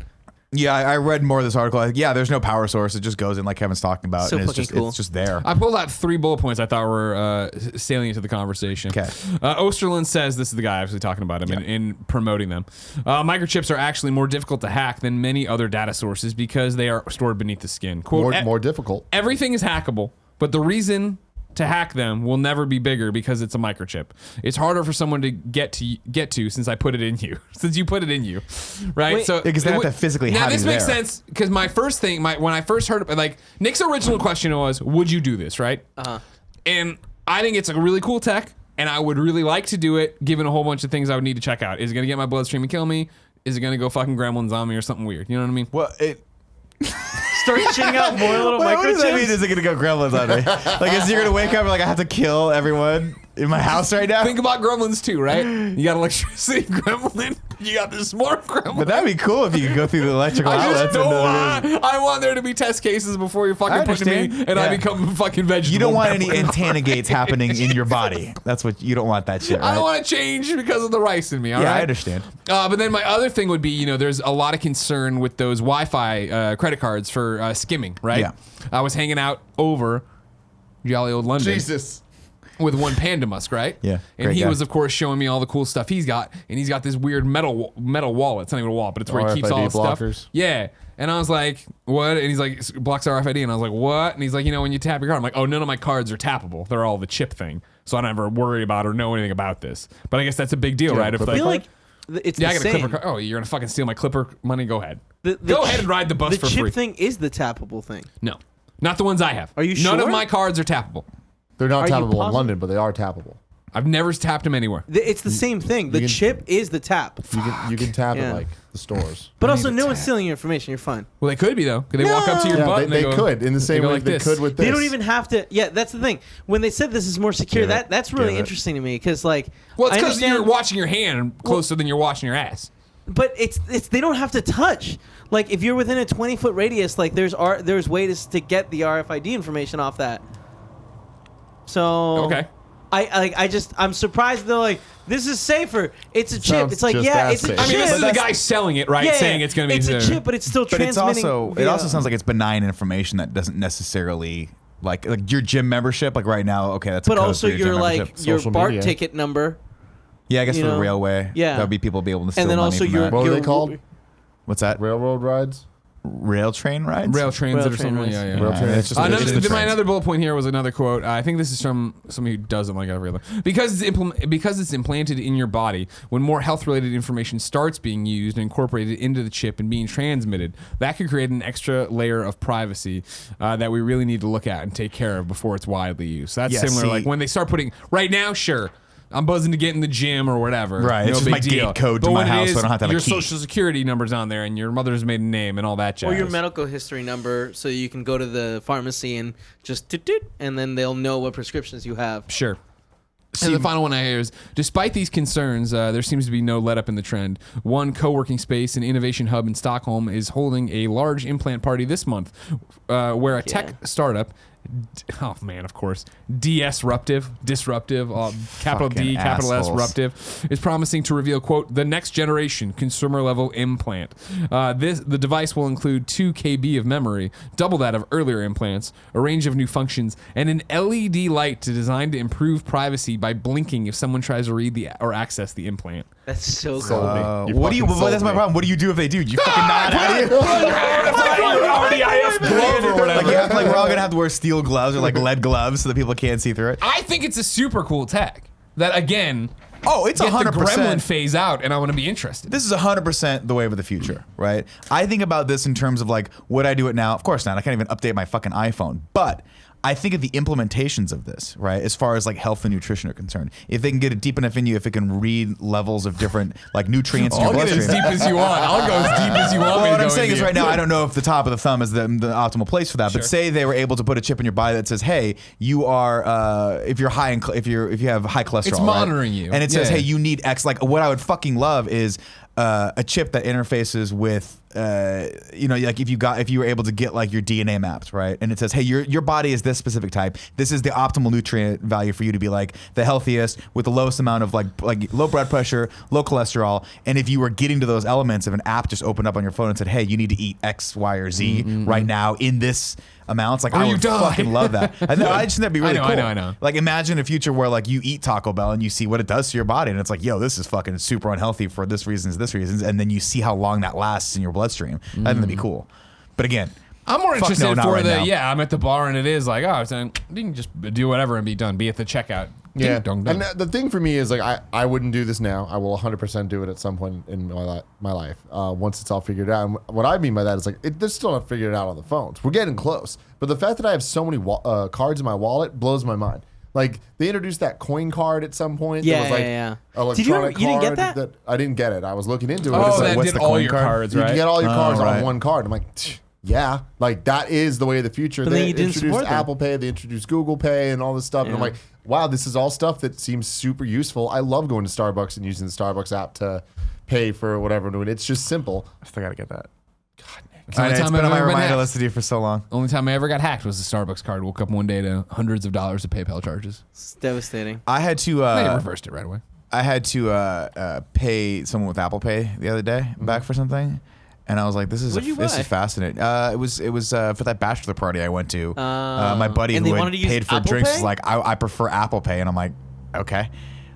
Yeah, I read more of this article. Yeah, there's no power source. It just goes in like Kevin's talking about, So and it's fucking just cool. it's just there. I pulled out 3 bullet points I thought were salient to the conversation. Okay. Osterlund says, this is the guy actually talking about him in promoting them. Microchips are actually more difficult to hack than many other data sources because they are stored beneath the skin. Quote, More difficult. everything is hackable, but the reason to hack them will never be bigger because it's a microchip. It's harder for someone to get to since I put it in you. Since you put it in you, right? Wait, so because they have to physically now have this you makes there. sense because my first thing, when I first heard it, like Nick's original question was, "Would you do this?" Right? And I think it's a really cool tech, and I would really like to do it. Given a whole bunch of things I would need to check out. Is it gonna get my bloodstream and kill me? Is it gonna go fucking gremlins on me or something weird? You know what I mean? Well, Start shitting out more little what does that mean? microchips. Is it gonna go gremlins on me? Like, is you're gonna wake up and like I have to kill everyone? in my house right now. Think about Gremlins 2, right? You got electricity gremlin. You got the smart gremlin. But that'd be cool if you could go through the electrical I just outlets. don't want. I want there to be test cases before you fucking put me, understand. and I Yeah. become a fucking vegetable. You don't want any pepper. antanogates happening in your body. That's what you don't want that shit. Right? I don't want to change because of the rice in me. All Yeah, right? I understand. But then my other thing would be, there's a lot of concern with those Wi-Fi credit cards for skimming, right? Yeah. I was hanging out over jolly old London Jesus. with one Panda Musk, right? Yeah, And great he guy. was, of course, showing me all the cool stuff he's got, and he's got this weird metal wallet. It's not even a wallet, but it's where he keeps all his stuff. blockers. Yeah. And I was like, what? And he's like, blocks RFID. And I was like, what? And he's like, when you tap your card, I'm like, oh, none of my cards are tappable. They're all the chip thing. So I don't ever worry about or know anything about this. But I guess that's a big deal, right? If Clipper I feel like, like it's yeah, I the got a same. Clipper card. Oh, you're going to fucking steal my Clipper money? Go ahead. The Go ahead ch- and ride the bus for chip free. thing is the tappable thing. No. Not the ones I have. Are you None of sure? my cards are tappable. They're not Are you tappable in positive? London, but they are tappable. I've never tapped them anywhere. It's the same thing. The can- chip is the tap. You can tap Yeah. at like the stores. But also, need no to one's tap. stealing your information. You're fine. Well, they could be, though. Could they walk up to your Yeah, butt they, and they go, could in the same go way like they this. could with this. They don't even have to. Yeah, that's the thing. When they said this is more secure, Give it. that's really Give it. interesting to me because, like, Well, it's I because understand, you're watching your hand closer than you're watching your ass. but it's they don't have to touch. Like, if you're within a 20-foot radius, like there's ways to get the RFID information off that. So Okay. I'm surprised they're like, this is safer. It's a chip. Sounds It's like, just yeah, as it's a safe. chip. I mean, this is the that's- guy selling it, right? Yeah, Saying it's going to be It's a safer. chip, but it's still But it's transmitting. also it also sounds like it's benign information that doesn't necessarily like your gym membership. Like right now, okay, that's. But a code also for your gym like membership. your Social BART media. ticket number, Yeah, I guess you for the know, railway. yeah. That would be people be able to steal and then money also from your that. What are your they called? What's that? Railroad rides. Rail train rides. Rail transit Rail or train something. race. Yeah, yeah. Rail yeah. train. It's just Another, it's the my trains. another bullet point here was another quote. I think this is from somebody who doesn't like every other. Because it's implanted in your body, when more health-related information starts being used and incorporated into the chip and being transmitted, that could create an extra layer of privacy that we really need to look at and take care of before it's widely used. So that's Yeah, similar. see- Like when they start putting right now, sure. I'm buzzing to get in the gym or whatever. Right, No it's just big my gate deal. code to But my when it house, so I is, don't have to have a your key. social security number's on there and your mother's maiden name and all that jazz. or your medical history number, so you can go to the pharmacy and just toot, and then they'll know what prescriptions you have. Sure. And the final one I hear is, despite these concerns, there seems to be no let-up in the trend. One co-working space and innovation hub in Stockholm is holding a large implant party this month, where a tech startup, oh man, of course, disruptive, capital D, Fucking capital S, assholes. ruptive, is promising to reveal, quote, the next generation consumer-level implant. The device will include 2 KB of memory, double that of earlier implants, a range of new functions, and an LED light designed to improve privacy by blinking if someone tries to read or access the implant. That's so Sold cool. me. What do you? fucking Well, that's sold my me. problem. What do you do if they do? You fucking nod at you. glove or whatever. Like, we're all gonna have to wear steel gloves or like lead gloves so that people can't see through it. I think it's a super cool tech that, again, Oh, it's get the 100%. gremlin phase out, and I want to be interested. This is 100% the wave of the future, right? I think about this in terms of like, would I do it now? Of course not. I can't even update my fucking iPhone. But I think of the implementations of this, right? As far as like health and nutrition are concerned. If they can get it deep enough in you, if it can read levels of different like nutrients in your I'll get as bloodstream. deep as you want. I'll go as deep as you want me Well, to what go I'm saying into is right now, I don't know if the top of the thumb is the optimal place for that. Sure. But say they were able to put a chip in your body that says, "Hey, you are if you're high in if you have high cholesterol." It's right? monitoring you. and it says, Yeah. "Hey, you need X." Like what I would fucking love is a chip that interfaces with. Like if you were able to get like your DNA mapped, right? And it says, hey, your body is this specific type. This is the optimal nutrient value for you to be like the healthiest with the lowest amount of like low blood pressure, low cholesterol. And if you were getting to those elements, if an app just opened up on your phone and said, hey, you need to eat X, Y, or Z right now in this amounts, like Or I you would die. fucking love that. I just think that'd be really I cool. know. Like imagine a future where like you eat Taco Bell and you see what it does to your body, and it's like, yo, this is fucking super unhealthy for this reasons, and then you see how long that lasts in your bloodstream. I think that'd be cool. But again, I'm more fuck interested no, not for right the now. I'm at the bar and it is like, oh, so you can just do whatever and be done. Be at the checkout. Yeah, Ding, dong, dong. and the thing for me is like I wouldn't do this now. I will 100% do it at some point in my life once it's all figured out. And what I mean by that is like they're still not figured out on the phones. We're getting close, but the fact that I have so many cards in my wallet blows my mind. Like they introduced that coin card at some point. Yeah, that was like yeah. electronic Did you ever- you didn't get card that? I didn't get it. I was looking into it. Oh, It's like, that what's did the all coin your card? cards, you right? can get all your cards right. on one card. I'm like, yeah, like that is the way of the future. But then They you didn't introduced support them. Apple Pay, they introduced Google Pay, and all this stuff. And I'm Yeah. like, wow, this is all stuff that seems super useful. I love going to Starbucks and using the Starbucks app to pay for whatever I'm doing. It's just simple. I still got to get that. It's the only It's time been I've on my ever been reminder hacked. list to do for so long. Only time I ever got hacked was the Starbucks card. Woke up one day to hundreds of dollars of PayPal charges. It's devastating. I had to. They reversed it right away. I had to pay someone with Apple Pay the other day back for something, and I was like, "This is What'd you this buy? is fascinating." It was for that bachelor party I went to. My buddy and who they had wanted to use paid for Apple drinks Pay? was like, "I prefer Apple Pay," and I'm like, "Okay."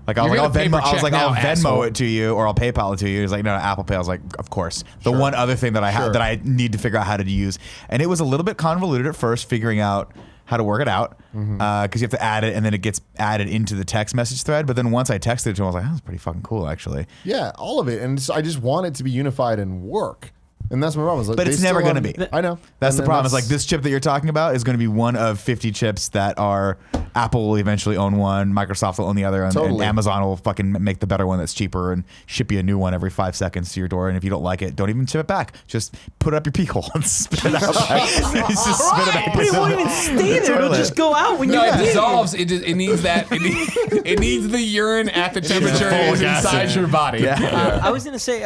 Like I was You're like, gonna paper I was check like, now, I'll Venmo asshole. it to you or I'll PayPal it to you. He's like, no, Apple Pay. I was like, of course. The one other thing that I have that I need to figure out how to use, and it was a little bit convoluted at first, figuring out how to work it out because you have to add it and then it gets added into the text message thread. But then once I texted it to him, I was like, that was pretty fucking cool, actually. Yeah, all of it. And I just want it to be unified and work. And that's my problem. Like, But they it's still never going to haven't- be. I know. That's And the problem. Is that's- like this chip that you're talking about is going to be one of 50 chips that are Apple will eventually own one, Microsoft will own the other, and Totally. Amazon will fucking make the better one that's cheaper and ship you a new one every 5 seconds to your door. And if you don't like it, don't even ship it back. Just put it up your pee hole and spit it out. Just spit it back. But it won't even stay there. It'll Toilet. just go out when No, you it pee. dissolves. It needs that. It needs the urine at the temperature it is full inside acid. your body. I was gonna say,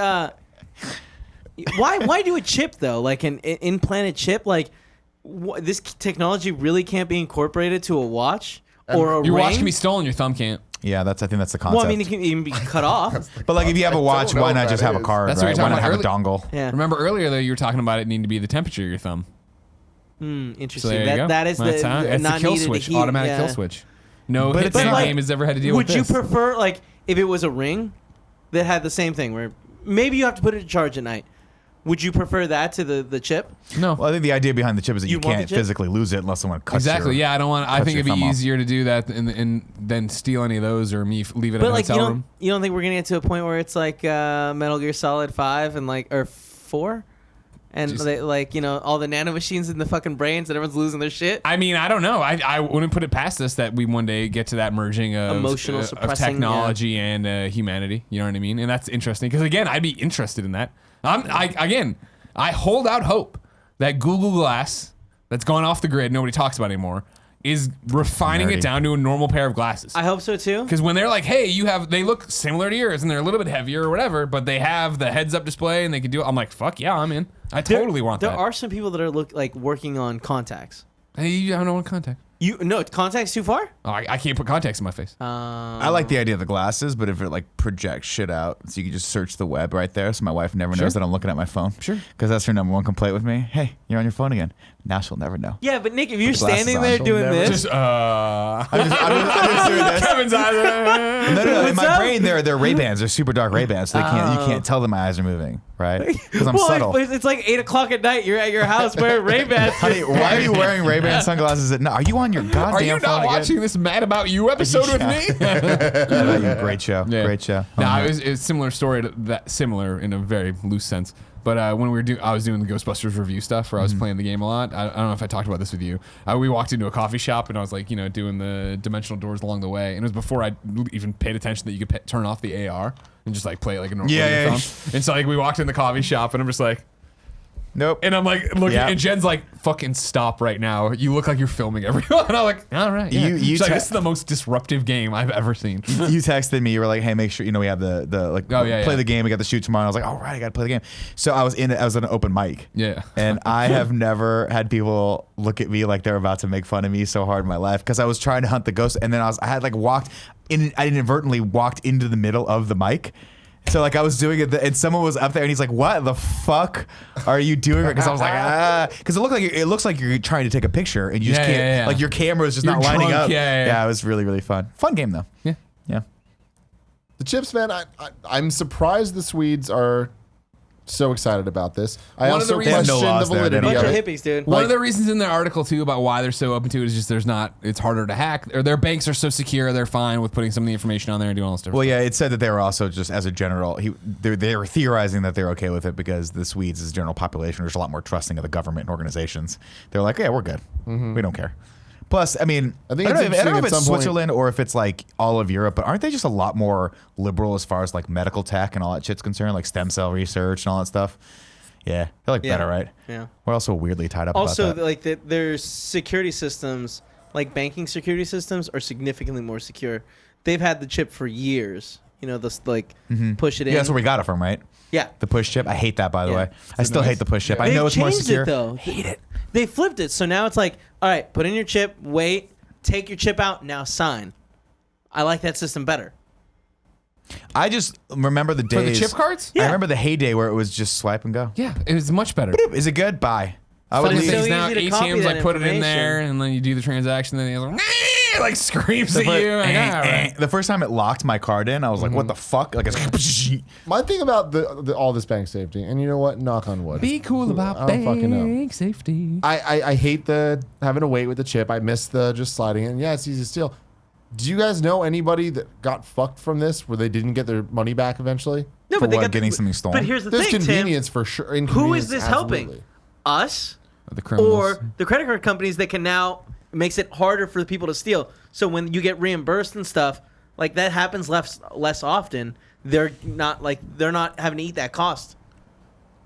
why do a chip though? Like an implanted chip? Like this technology really can't be incorporated to a watch or a Your ring? watch can be stolen. Your thumb can't. Yeah, I think that's the concept. Well, I mean, it can even be cut off. but like if you have a watch, know why what not that just have a is. card? That's what Right? you're Why talking not have a about dongle? Yeah. Remember earlier though, you were talking about it needing to be the temperature of your thumb. Interesting. So there you go. That is That's the how, it's not the kill needed to switch, heat, automatic yeah. kill switch. No But hit it's video like- game has ever had to deal Would with you this. prefer like if it was a ring that had the same thing where maybe you have to put it to charge at night? Would you prefer that to the chip? No. Well, I think the idea behind the chip is that You you want the can't chip? physically lose it unless someone cuts Exactly. your- Yeah, I don't want. I cuts think your it'd be thumb off. easier to do that and than steal any of those or leave it But in a like hotel room. you don't think we're gonna get to a point where it's like Metal Gear Solid 5 and like or 4, and Just- they, like all the nano machines in the fucking brains and everyone's losing their shit. I mean, I don't know. I wouldn't put it past us that we one day get to that merging of Emotional of suppressing, technology and humanity. You know what I mean? And that's interesting because again, I'd be interested in that. I hold out hope that Google Glass, that's gone off the grid, nobody talks about anymore, is refining Nerdy. it down to a normal pair of glasses. I hope so too. Because when they're like, hey, they look similar to yours and they're a little bit heavier or whatever, but they have the heads-up display and they can do it. I'm like, fuck yeah, I'm in. I totally want There that. are some people that are working on contacts. Hey, I don't want contact. Contacts too far? Oh, I can't put contacts in my face. I like the idea of the glasses, but if it like projects shit out, so you can just search the web right there, so my wife never knows that I'm looking at my phone. Sure. Because that's her number one complaint with me. Hey, you're on your phone again. Now she'll never know. Yeah, but Nick, if you're the glasses standing on, there she'll doing never- this, Just I'm just doing this. Kevin's eyes. No. In What's my up? brain, they're Ray Bans. They're super dark Ray Bans, so you can't tell that my eyes are moving, right? Because I'm well, subtle. it's like 8 o'clock at night. You're at your house wearing Ray-Bans. Honey, why are you wearing Ray Ban sunglasses at night? Are you on your goddamn Are you phone not again? watching this Mad About You episode with me? Yeah, great show. Yeah. Great show. No, it was a similar story to that, similar in a very loose sense. But when I was doing the Ghostbusters review stuff, where I was playing the game a lot. I don't know if I talked about this with you. We walked into a coffee shop and I was like, doing the dimensional doors along the way, and it was before I even paid attention that you could turn off the AR and just like play it like a normal Yeah. phone. And so like we walked in the coffee shop and I'm just like. Nope. And I'm like looking, Yeah. and Jen's like, "Fucking stop right now! You look like you're filming everyone." And I'm like, "All right." Yeah. You She's like, te- "This is the most disruptive game I've ever seen." You texted me. You were like, "Hey, make sure we have the play the game. We got the shoot tomorrow." I was like, "All right, I got to play the game." So I was at an open mic. Yeah. And I have never had people look at me like they're about to make fun of me so hard in my life because I was trying to hunt the ghost, and then I inadvertently walked into the middle of the mic. So like I was doing it, and someone was up there, and he's like, "What the fuck are you doing?" Because I was like, because it looks like you're trying to take a picture, and you just can't. Yeah. Like your camera is just You're not lining drunk, up. yeah. It was really fun. Fun game though. Yeah. Yeah. The chips, man, I'm surprised the Swedes are so excited about this. I One of the also reasons- question They have no the laws there, they validity don't Bunch of of it. hippies, dude. One of the reasons in their article too about why they're so open to it is just it's harder to hack, or their banks are so secure, they're fine with putting some of the information on there and doing all this stuff. Well, yeah, it said that they were also just as a general. They were theorizing that they're okay with it because the Swedes, as a general population, are just a lot more trusting of the government and organizations. They're like, yeah, we're good. We don't care. Plus, I mean, I think I it's don't know if interesting it's at some point- Switzerland or if it's like all of Europe, but aren't they just a lot more liberal as far as like medical tech and all that shit's concerned, like stem cell research and all that stuff? Yeah, they're like Yeah. better, right? Yeah. We're also weirdly tied up. Also, about that. like their security systems like banking security systems are significantly more secure. They've had the chip for years. You know, this like push it in. Yeah, that's where we got it from, right? Yeah. The push chip. I hate that, by the Yeah. way. I still hate the push chip. I They've know it's more changed secure. it though. Hate it. They flipped it, so now it's like, all right, put in your chip, wait, take your chip out, now sign. I like that system better. I just remember the For days. the chip cards? I remember the heyday where it was just swipe and go. Yeah, it was much better. Is it good? Bye. I would Funny leave. so things now, easy to copy ATMs that like put it in there, information. and then you do the transaction, then it like screams at you. Like, all right. The first time it locked my card in, I was like, "What the fuck?" Like, it's My thing about all this bank safety, and you know what? Knock on wood. Be cool about I don't fucking know. bank safety. I hate the having to wait with the chip. I miss the just sliding in. Yeah, it's easy to steal. Do you guys know anybody that got fucked from this where they didn't get their money back eventually? No, For but they what, got getting something stolen? But here's the There's thing, Tim. convenience for sure. Who is Inconvenience, this absolutely. helping? Us The criminals. or the credit card companies that can now makes it harder for the people to steal. So when you get reimbursed and stuff, like that happens less often. They're not having to eat that cost.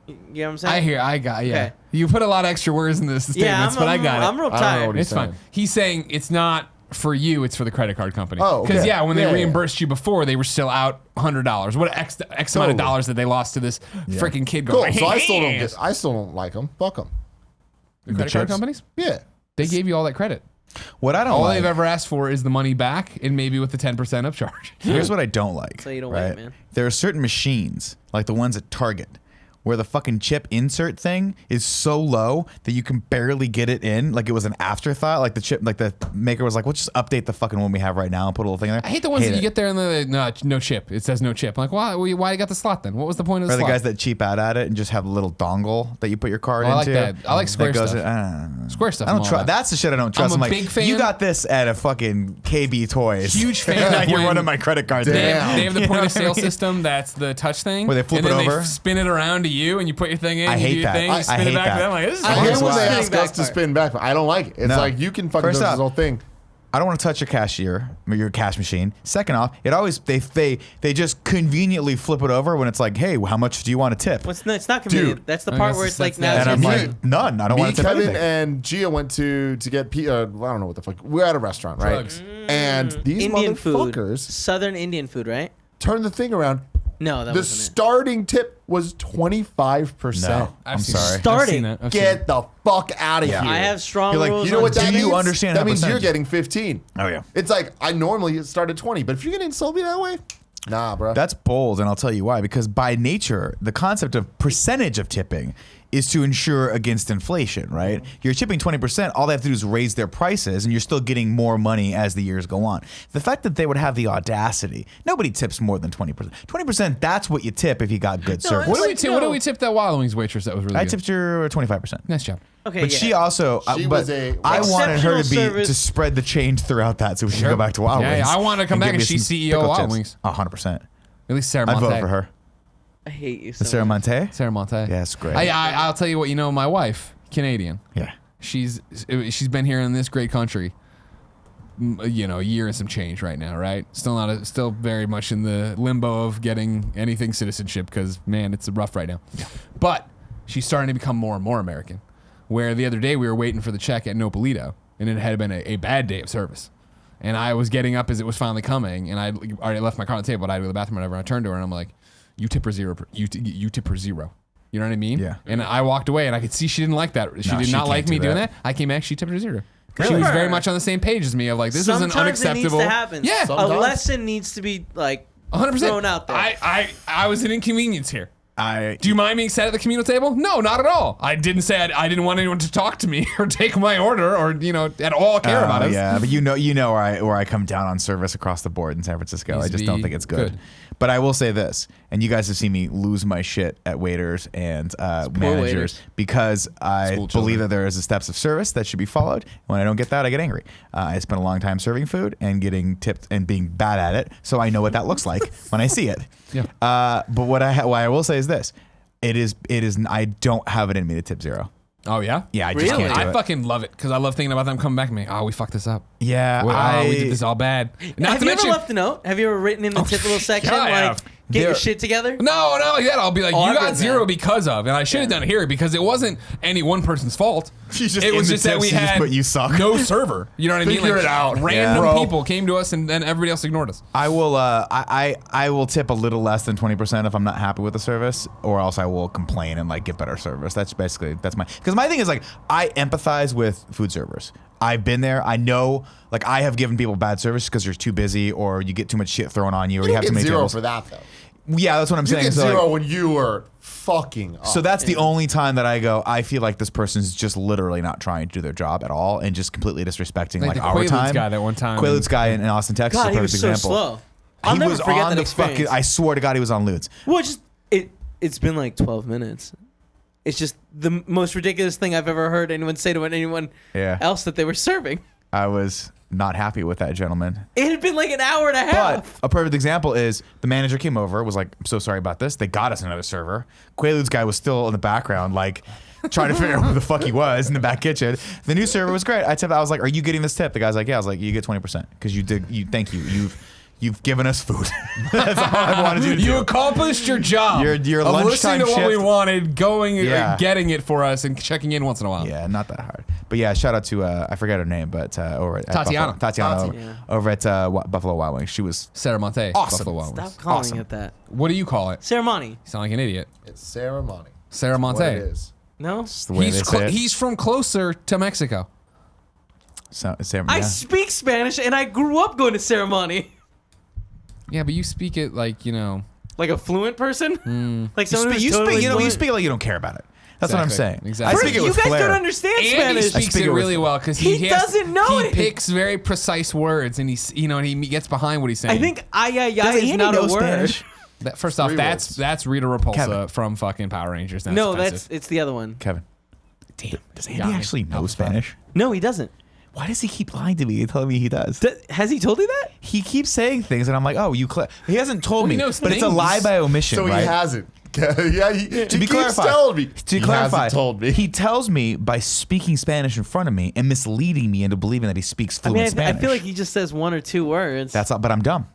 You know what I'm saying? I got, yeah. Okay. You put a lot of extra words in this statements, but I got it. I'm real I don't know tired. what he's It's fine. saying. He's saying it's not for you, it's for the credit card company. Oh, okay. Because, yeah, when they Yeah, yeah. reimbursed you before, they were still out $100. What X amount of Totally. dollars that they lost to this freaking kid Cool. going, So I "Hey, still don't like them. Fuck them. the credit card chips? companies? Yeah. They gave you all that credit. What I don't All like. they've ever asked for is the money back and maybe with the 10% upcharge. Here's what I don't like. So you don't right? wait, man. There are certain machines, like the ones at Target, where the fucking chip insert thing is so low that you can barely get it in. Like it was an afterthought. Like the chip, like the maker was like, "We'll just update the fucking one we have right now and put a little thing in there." I hate the ones that you it. get there and they're like, no chip. It says no chip. I'm like, why you got the slot then? What was the point of the Or the slot? guys that cheap out at it and just have a little dongle that you put your card Oh, I like into. that. I like square goes stuff. in- Square stuff. I I'm don't all trust. about. That's the shit I don't trust. I'm a like, big fan. you got this at a fucking KB Toys. Huge fan now of you're when running my credit card. They there. have the You know point of what I sale mean? system that's the touch thing. Where they flip and it then over? They spin it around to you and you put your thing in. I you hate do your that. thing, I you spin hate it back that. to them. Like, this is I fun. hate Here's when why. they ask Back us to part. spin back. I don't like it. It's No. like you can fucking First do off, this whole thing. I don't want to touch your cashier, or your cash machine. Second off, it always they just conveniently flip it over when it's like, hey, how much do you want to tip? It's not convenient. That's the I part guess where it's like that's now. that. And I'm it's like, none. I don't Me, want to tip Kevin, anything. and Gia went to get I don't know what the fuck. We're at a restaurant, right? Drugs. And these Indian food, motherfuckers Southern Indian food, right? turned the thing around. No, that The wasn't starting tip was 25%. No, I've I'm seen sorry. that. Starting. I've seen that. I've seen Get the fuck out of Yeah. here. it. I have strong You're like, rules. You know on what that Do means? you understand That how means you're percentage? getting 15. Oh yeah. It's like I normally start at 20, but if you're gonna insult me that way, nah, bro. That's bold, and I'll tell you why. Because by nature, the concept of percentage of tipping is to ensure against inflation, right? You're tipping 20%, all they have to do is raise their prices, and you're still getting more money as the years go on. The fact that they would have the audacity, nobody tips more than 20%. 20%, that's what you tip if you got good service. What do Like, we tip? no. What do we tip that Wild Wings waitress that was really I good? tipped her 25%. Nice job. Okay, But yeah. she also, She but was a- I wanted her to Exceptional be service. to spread the change throughout that, so we can go back to Wild Yeah, Wings. yeah, I wanted to come back give and me she's some CEO of pickle Wild chips. Wings. 100%. At least Sarah I'd Monte. vote for her. I hate you so Sarah much. Monte? Sarah Monte. Yeah, that's great. I'll tell you what. You know, my wife, Canadian. Yeah. She's been here in this great country. A year and some change right now, right? Still very much in the limbo of getting anything citizenship because man, it's rough right now. Yeah. But she's starting to become more and more American. Where the other day we were waiting for the check at Nopalito, and it had been a bad day of service. And I was getting up as it was finally coming, and I already left my car on the table, but I had to go to the bathroom or whatever. And I turned to her and I'm like, "You tip her zero. You tip her zero." You know what I mean? Yeah. And I walked away, and I could see she didn't like that. She No, did she not can't like do me doing that. that. I came back, she tipped her zero. She Really? was very much on the same page as me of like, this isn't Sometimes unacceptable. it needs to happen. Yeah. A Sometimes. lesson needs to be like 100%. thrown out there. I was an inconvenience here. Do you mind being sat at the communal table? No, not at all. I didn't say I didn't want anyone to talk to me or take my order or at all care about us. Yeah, but you know where I come down on service across the board in San Francisco. Needs I to just don't be think it's good. good. But I will say this, and you guys have seen me lose my shit at waiters and managers waiters. because I School children. believe that there is a steps of service that should be followed. When I don't get that, I get angry. I spent a long time serving food and getting tipped and being bad at it, so I know what that looks like when I see it. Yeah. But what I will say is this: it is. I don't have it in me to tip zero. Oh yeah. Yeah, I just Really? can't do I it. fucking love it because I love thinking about them coming back to me. Oh, we fucked this up. Yeah, We did this all bad. Not have to you mention, ever left a note? Have you ever written in the tip little section yeah, I like have. Get your There- shit together. No, not like that. I'll be like, Oh, you I've got been 0 there. because of, and I should have done it here because it wasn't any one person's fault. She's just it was in the just that tips, we she just had put, "You suck." no server. You know what I mean? Figure it out. Random Yeah. Bro. people came to us, and then everybody else ignored us. I will. I will tip a little less than 20% if I'm not happy with the service, or else I will complain and like get better service. That's my. Because my thing is like I empathize with food servers. I've been there. I know. Like I have given people bad service because you're too busy, or you get too much shit thrown on you, or you You have too get many 0 tables. for that though. Yeah, that's what I'm You saying. get So, 0 like, when you were fucking up. so that's the only time that I go, I feel like this person's just literally not trying to do their job at all and just completely disrespecting Like like the our Quaaludes time. guy that one time. Quaaludes guy in Austin, Texas, God, is a he perfect was so example. slow. I'll He never was forget on that the experience. fucking. I swear to God, he was on Lewds. Well, it's been like 12 minutes. It's just the most ridiculous thing I've ever heard anyone say to anyone Yeah. else that they were serving. I was not happy with that gentleman. It had been like an hour and a half. But a perfect example is the manager came over, was like, "I'm so sorry about this." They got us another server. Quaaludes guy was still in the background, like trying to figure out who the fuck he was in the back kitchen. The new server was great. I was like, "Are you getting this tip?" The guy's like, "Yeah." I was like, "You get 20% because you did. Thank you. You've given us food. That's all I wanted you to do. You accomplished your job. Your of listening lunchtime to what we shift. wanted, going, Yeah. getting it for us, and checking in once in a while. Yeah, not that hard. But yeah, shout out to I forget her name, but over at Tatiana. Tatiana Tati. over at Buffalo Wild Wings. She was Sarah Monte. Awesome. Buffalo Wild Wings. Stop calling Awesome. it that. What do you call it? Ceremony. You sound like an idiot. It's ceremony. Sarah What it Monte. is. No? just the way they say it. He's from closer to Mexico. So, yeah. I speak Spanish and I grew up going to ceremony. Yeah, but you speak it like, you know. Like a fluent person? Like You someone speak, who's you totally speak, you know, you fluent? speak it like you don't care about it. That's what I'm saying. Exactly. I First, speak it You with guys flair. don't understand Andy Spanish. speaks speak it it with- really well because He doesn't know he it. picks very precise words and he's, and he gets behind what he's saying. I think ay Does is Andy not know a word. Spanish? First off, 3 that's words. Rita Repulsa Kevin. from fucking Power Rangers. That's No, offensive. it's the other one. Kevin, Damn. does Got Andy me. actually know That was fun. Spanish? No, he doesn't. Why does he keep lying to me and telling me he does? Has he told you that? He keeps saying things, and I'm like, oh, he hasn't told Well, me, he knows but it's a things. lie by omission, So right? he hasn't. Yeah, he To be keeps clarified, telling me. to He clarify, hasn't told me. he tells me by speaking Spanish in front of me and misleading me into believing that he speaks I fluent mean, I Spanish. feel like he just says 1 or 2 words. That's all, but I'm dumb.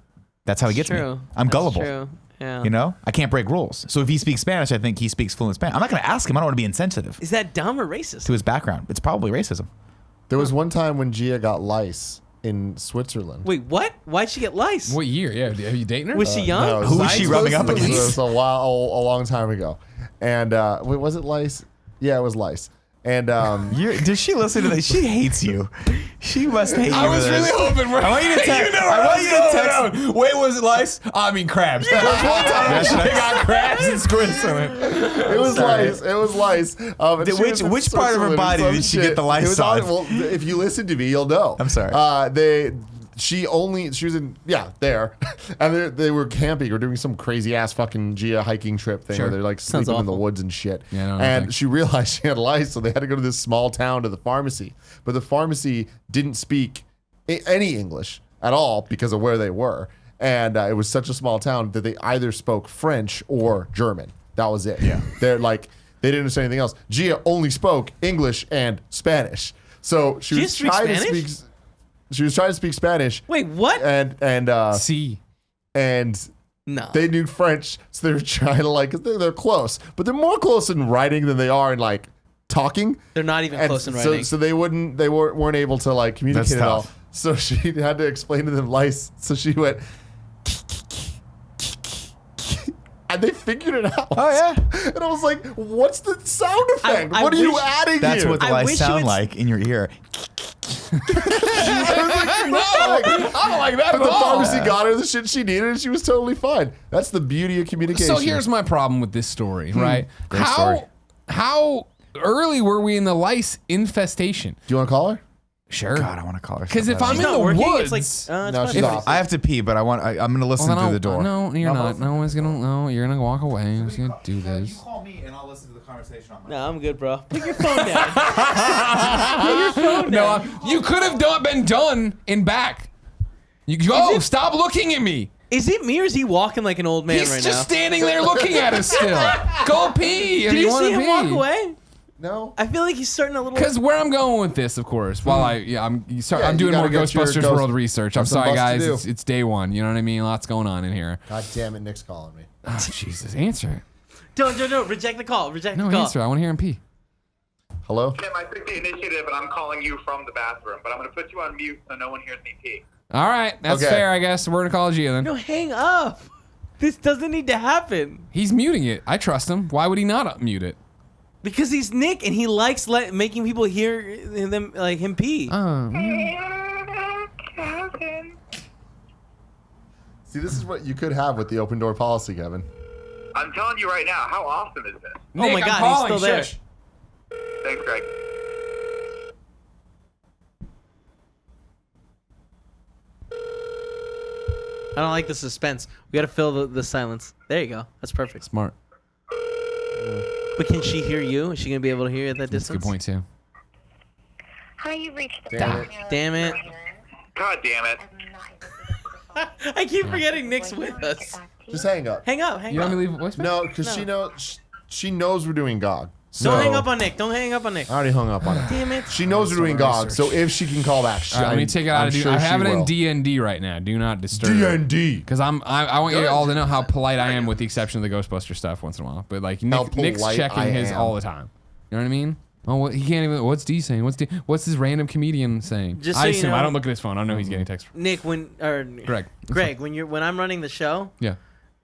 That's how he gets true. me. I'm That's gullible. True. Yeah. You know, I can't break rules. So if he speaks Spanish, I think he speaks fluent Spanish. I'm not going to ask him. I don't want to be insensitive Is that dumb or racist? to his background. It's probably racism. There was one time when Gia got lice in Switzerland. Wait, what? Why'd she get lice? What year? Yeah, are you dating her? Was she young? No, Who is she rubbing up This against? was a long time ago. And wait, was it lice? Yeah, it was lice. And Does she listen to this? She hates you. She must hate you. I was for really this. hoping. I want you to text. I want you to text. Wait, was it lice? I mean crabs. There was one time they got crabs in Switzerland. it was lice. It was lice. And she was in Which part of her Switzerland or body some did she shit. get the lice It was on? Well, if you listen to me, you'll know. I'm sorry. She was in there, and they were camping or doing some crazy ass fucking Gia hiking trip thing Sure. where they're like Sounds sleeping in the awful. woods and shit. Yeah, no, no and thanks. she realized she had lice, so they had to go to this small town to the pharmacy. But the pharmacy didn't speak any English at all because of where they were, and it was such a small town that they either spoke French or German. That was it. Yeah, they're like they didn't understand anything else. Gia only spoke English and Spanish, so she was speaks trying to Spanish? speak. She was trying to speak Spanish. Wait, what? And See. No. they knew French, so they were trying to like they're close, but they're more close in writing than they are in like talking. They're not even And close in so, writing. so they weren't able to like communicate That's at all. tough. So she had to explain to them lice. So she went, and they figured it out. Oh yeah. And I was like, "What's the sound effect? I What are you wish- adding That's here?" what the I lice wish you sound would- like in your ear. I don't like that But at the all. pharmacy got her the shit she needed, and she was totally fine. That's the beauty of communication. So here's my problem with this story, right? Great story. How early were we in the lice infestation? Do you want to call her? Sure. God, I want to call her. Because so if bad. I'm She's in not the working. woods, It's like, No, it's she's fine. off. I have to pee, but I'm going to listen well, then through the door. No, you're not. No one's gonna. No, you're gonna walk away. I'm just gonna do this. call me and I'll listen to the conversation on my No, I'm good, bro. Put your phone down. No, you could have been done in back. You go. Stop looking at me. Is it me or is he walking like an old man He's right just now? standing there looking at us still. Go pee. if Did you wanna see him pee. walk away? No. I feel like he's starting a little. Because where I'm going with this, of course, while I'm you doing more gotta get your Ghostbusters World research. I'm Got some sorry, bust to guys. do. It's day one. You know what I mean? Lots going on in here. God damn it, Nick's calling me. Oh, Jesus, answer it. Don't. Reject the call. Reject No, the call. answer. I want to hear him pee. Hello? Tim, I took the initiative and I'm calling you from the bathroom, but I'm going to put you on mute so no one hears me pee. All right, that's Okay. fair, I guess. We're gonna call Gia then. No, hang up. This doesn't need to happen. He's muting it. I trust him. Why would he not mute it? Because he's Nick and he likes making people hear them like him pee. See, this is what you could have with the open door policy, Kevin. I'm telling you right now, how awesome is this? Oh my Nick, I'm God, he's calling. still there. Shush. Thanks, Greg. I don't like the suspense. We gotta fill the silence. There you go. That's perfect. Smart. But can she hear you? Is she gonna be able to hear you at that That's a distance? good point too. Hi, you reached the Damn it. Damn it. God damn it. I keep forgetting Nick's with us. Just hang up. Hang up. Hang You up. want me to leave a voicemail? No, because she knows we're doing GOG. So Don't hang up on Nick. Don't hang up on Nick. I already hung up on it. Damn it. She knows we're doing GOG, so if she can call back, All right, let me take it out I'm of. sure I have she it in will. D&D right now. Do not disturb. D&D. Because I want you all to know how polite I am, with the exception of the Ghostbuster stuff once in a while. But like How Nick's polite checking I his am. all the time. You know what I mean? Oh, he can't even. What's D saying? What's this random comedian saying? Just I so you assume. know- I don't look at his phone. I know he's getting text. Nick, Greg. when I'm running the show Yeah.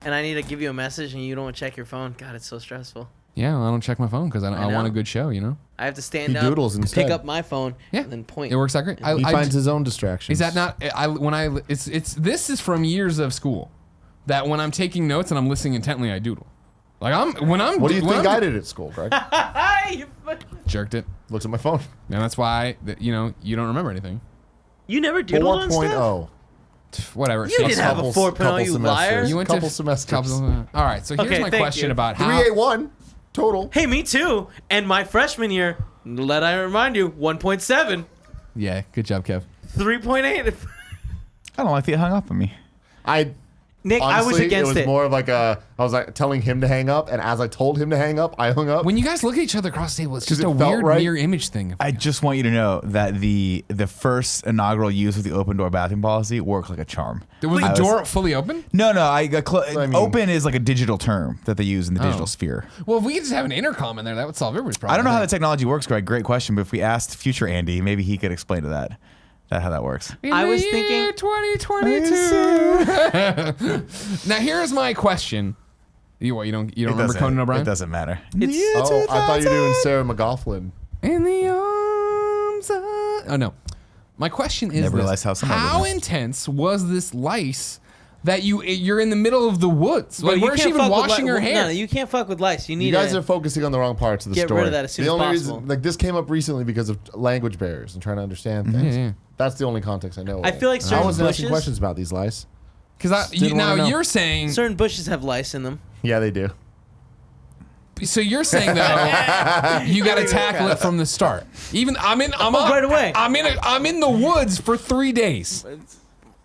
and I need to give you a message and you don't check your phone, God, it's so stressful. Yeah, well, I don't check my phone because I I want a know. good show. You know. I have to stand He up, doodles instead. pick up my phone, Yeah. and then point. It works out great. He finds his own distractions. Is that not? This is from years of school. That when I'm taking notes and I'm listening intently, I doodle. Like What do you think I did at school, Greg? Jerked it. Looked at my phone. And that's why you don't remember anything. You never doodled on stuff? 4.0. Whatever. You didn't have a 4.0, you liar. You went couple to semesters. All right. So here's Okay, my thank question you. about how. 381 total. Hey, me too. And my freshman year, let I remind you, 1.7, Yeah. Good job, Kev. 3.8. I don't like that he hung up on me. Nick, Honestly, I was against it it. was more of like I was like telling him to hang up, and as I told him to hang up, I hung up. When you guys look at each other across the table, it's just it a felt weird right. mirror image thing. I just want you to know that the first inaugural use of the open door bathroom policy worked like a charm. Was the I was- door fully open? No, mean- open is like a digital term that they use in the digital Oh. sphere. Well, if we could just have an intercom in there, that would solve everybody's problem. I don't know how the technology works, Greg. Great question. But if we asked future Andy, maybe he could explain to that how that works. I was thinking- 2022. Now here's my question. You don't remember Conan O'Brien? It doesn't matter. Oh, I thought you were doing Sarah McLachlan. In the arms of... Oh, no. My question is Never this. realized how someone How was. intense was this lice that you're in the middle of the woods? Bro, Like, you where's she can't even fuck with washing her hair? No, you can't fuck with lice. You need You guys to are focusing on the wrong parts of the get story. rid of that as soon the as only possible. reason, like this came up recently because of language barriers and trying to understand things. Yeah. That's the only context I know. I of. feel like I certain wasn't asking bushes- questions about these lice. Because Didn't wanna know. you're saying... certain bushes have lice in them. Yeah, they do. So you're saying though, you got to tackle it from the start. Even I'm right away. I'm in the woods for 3 days.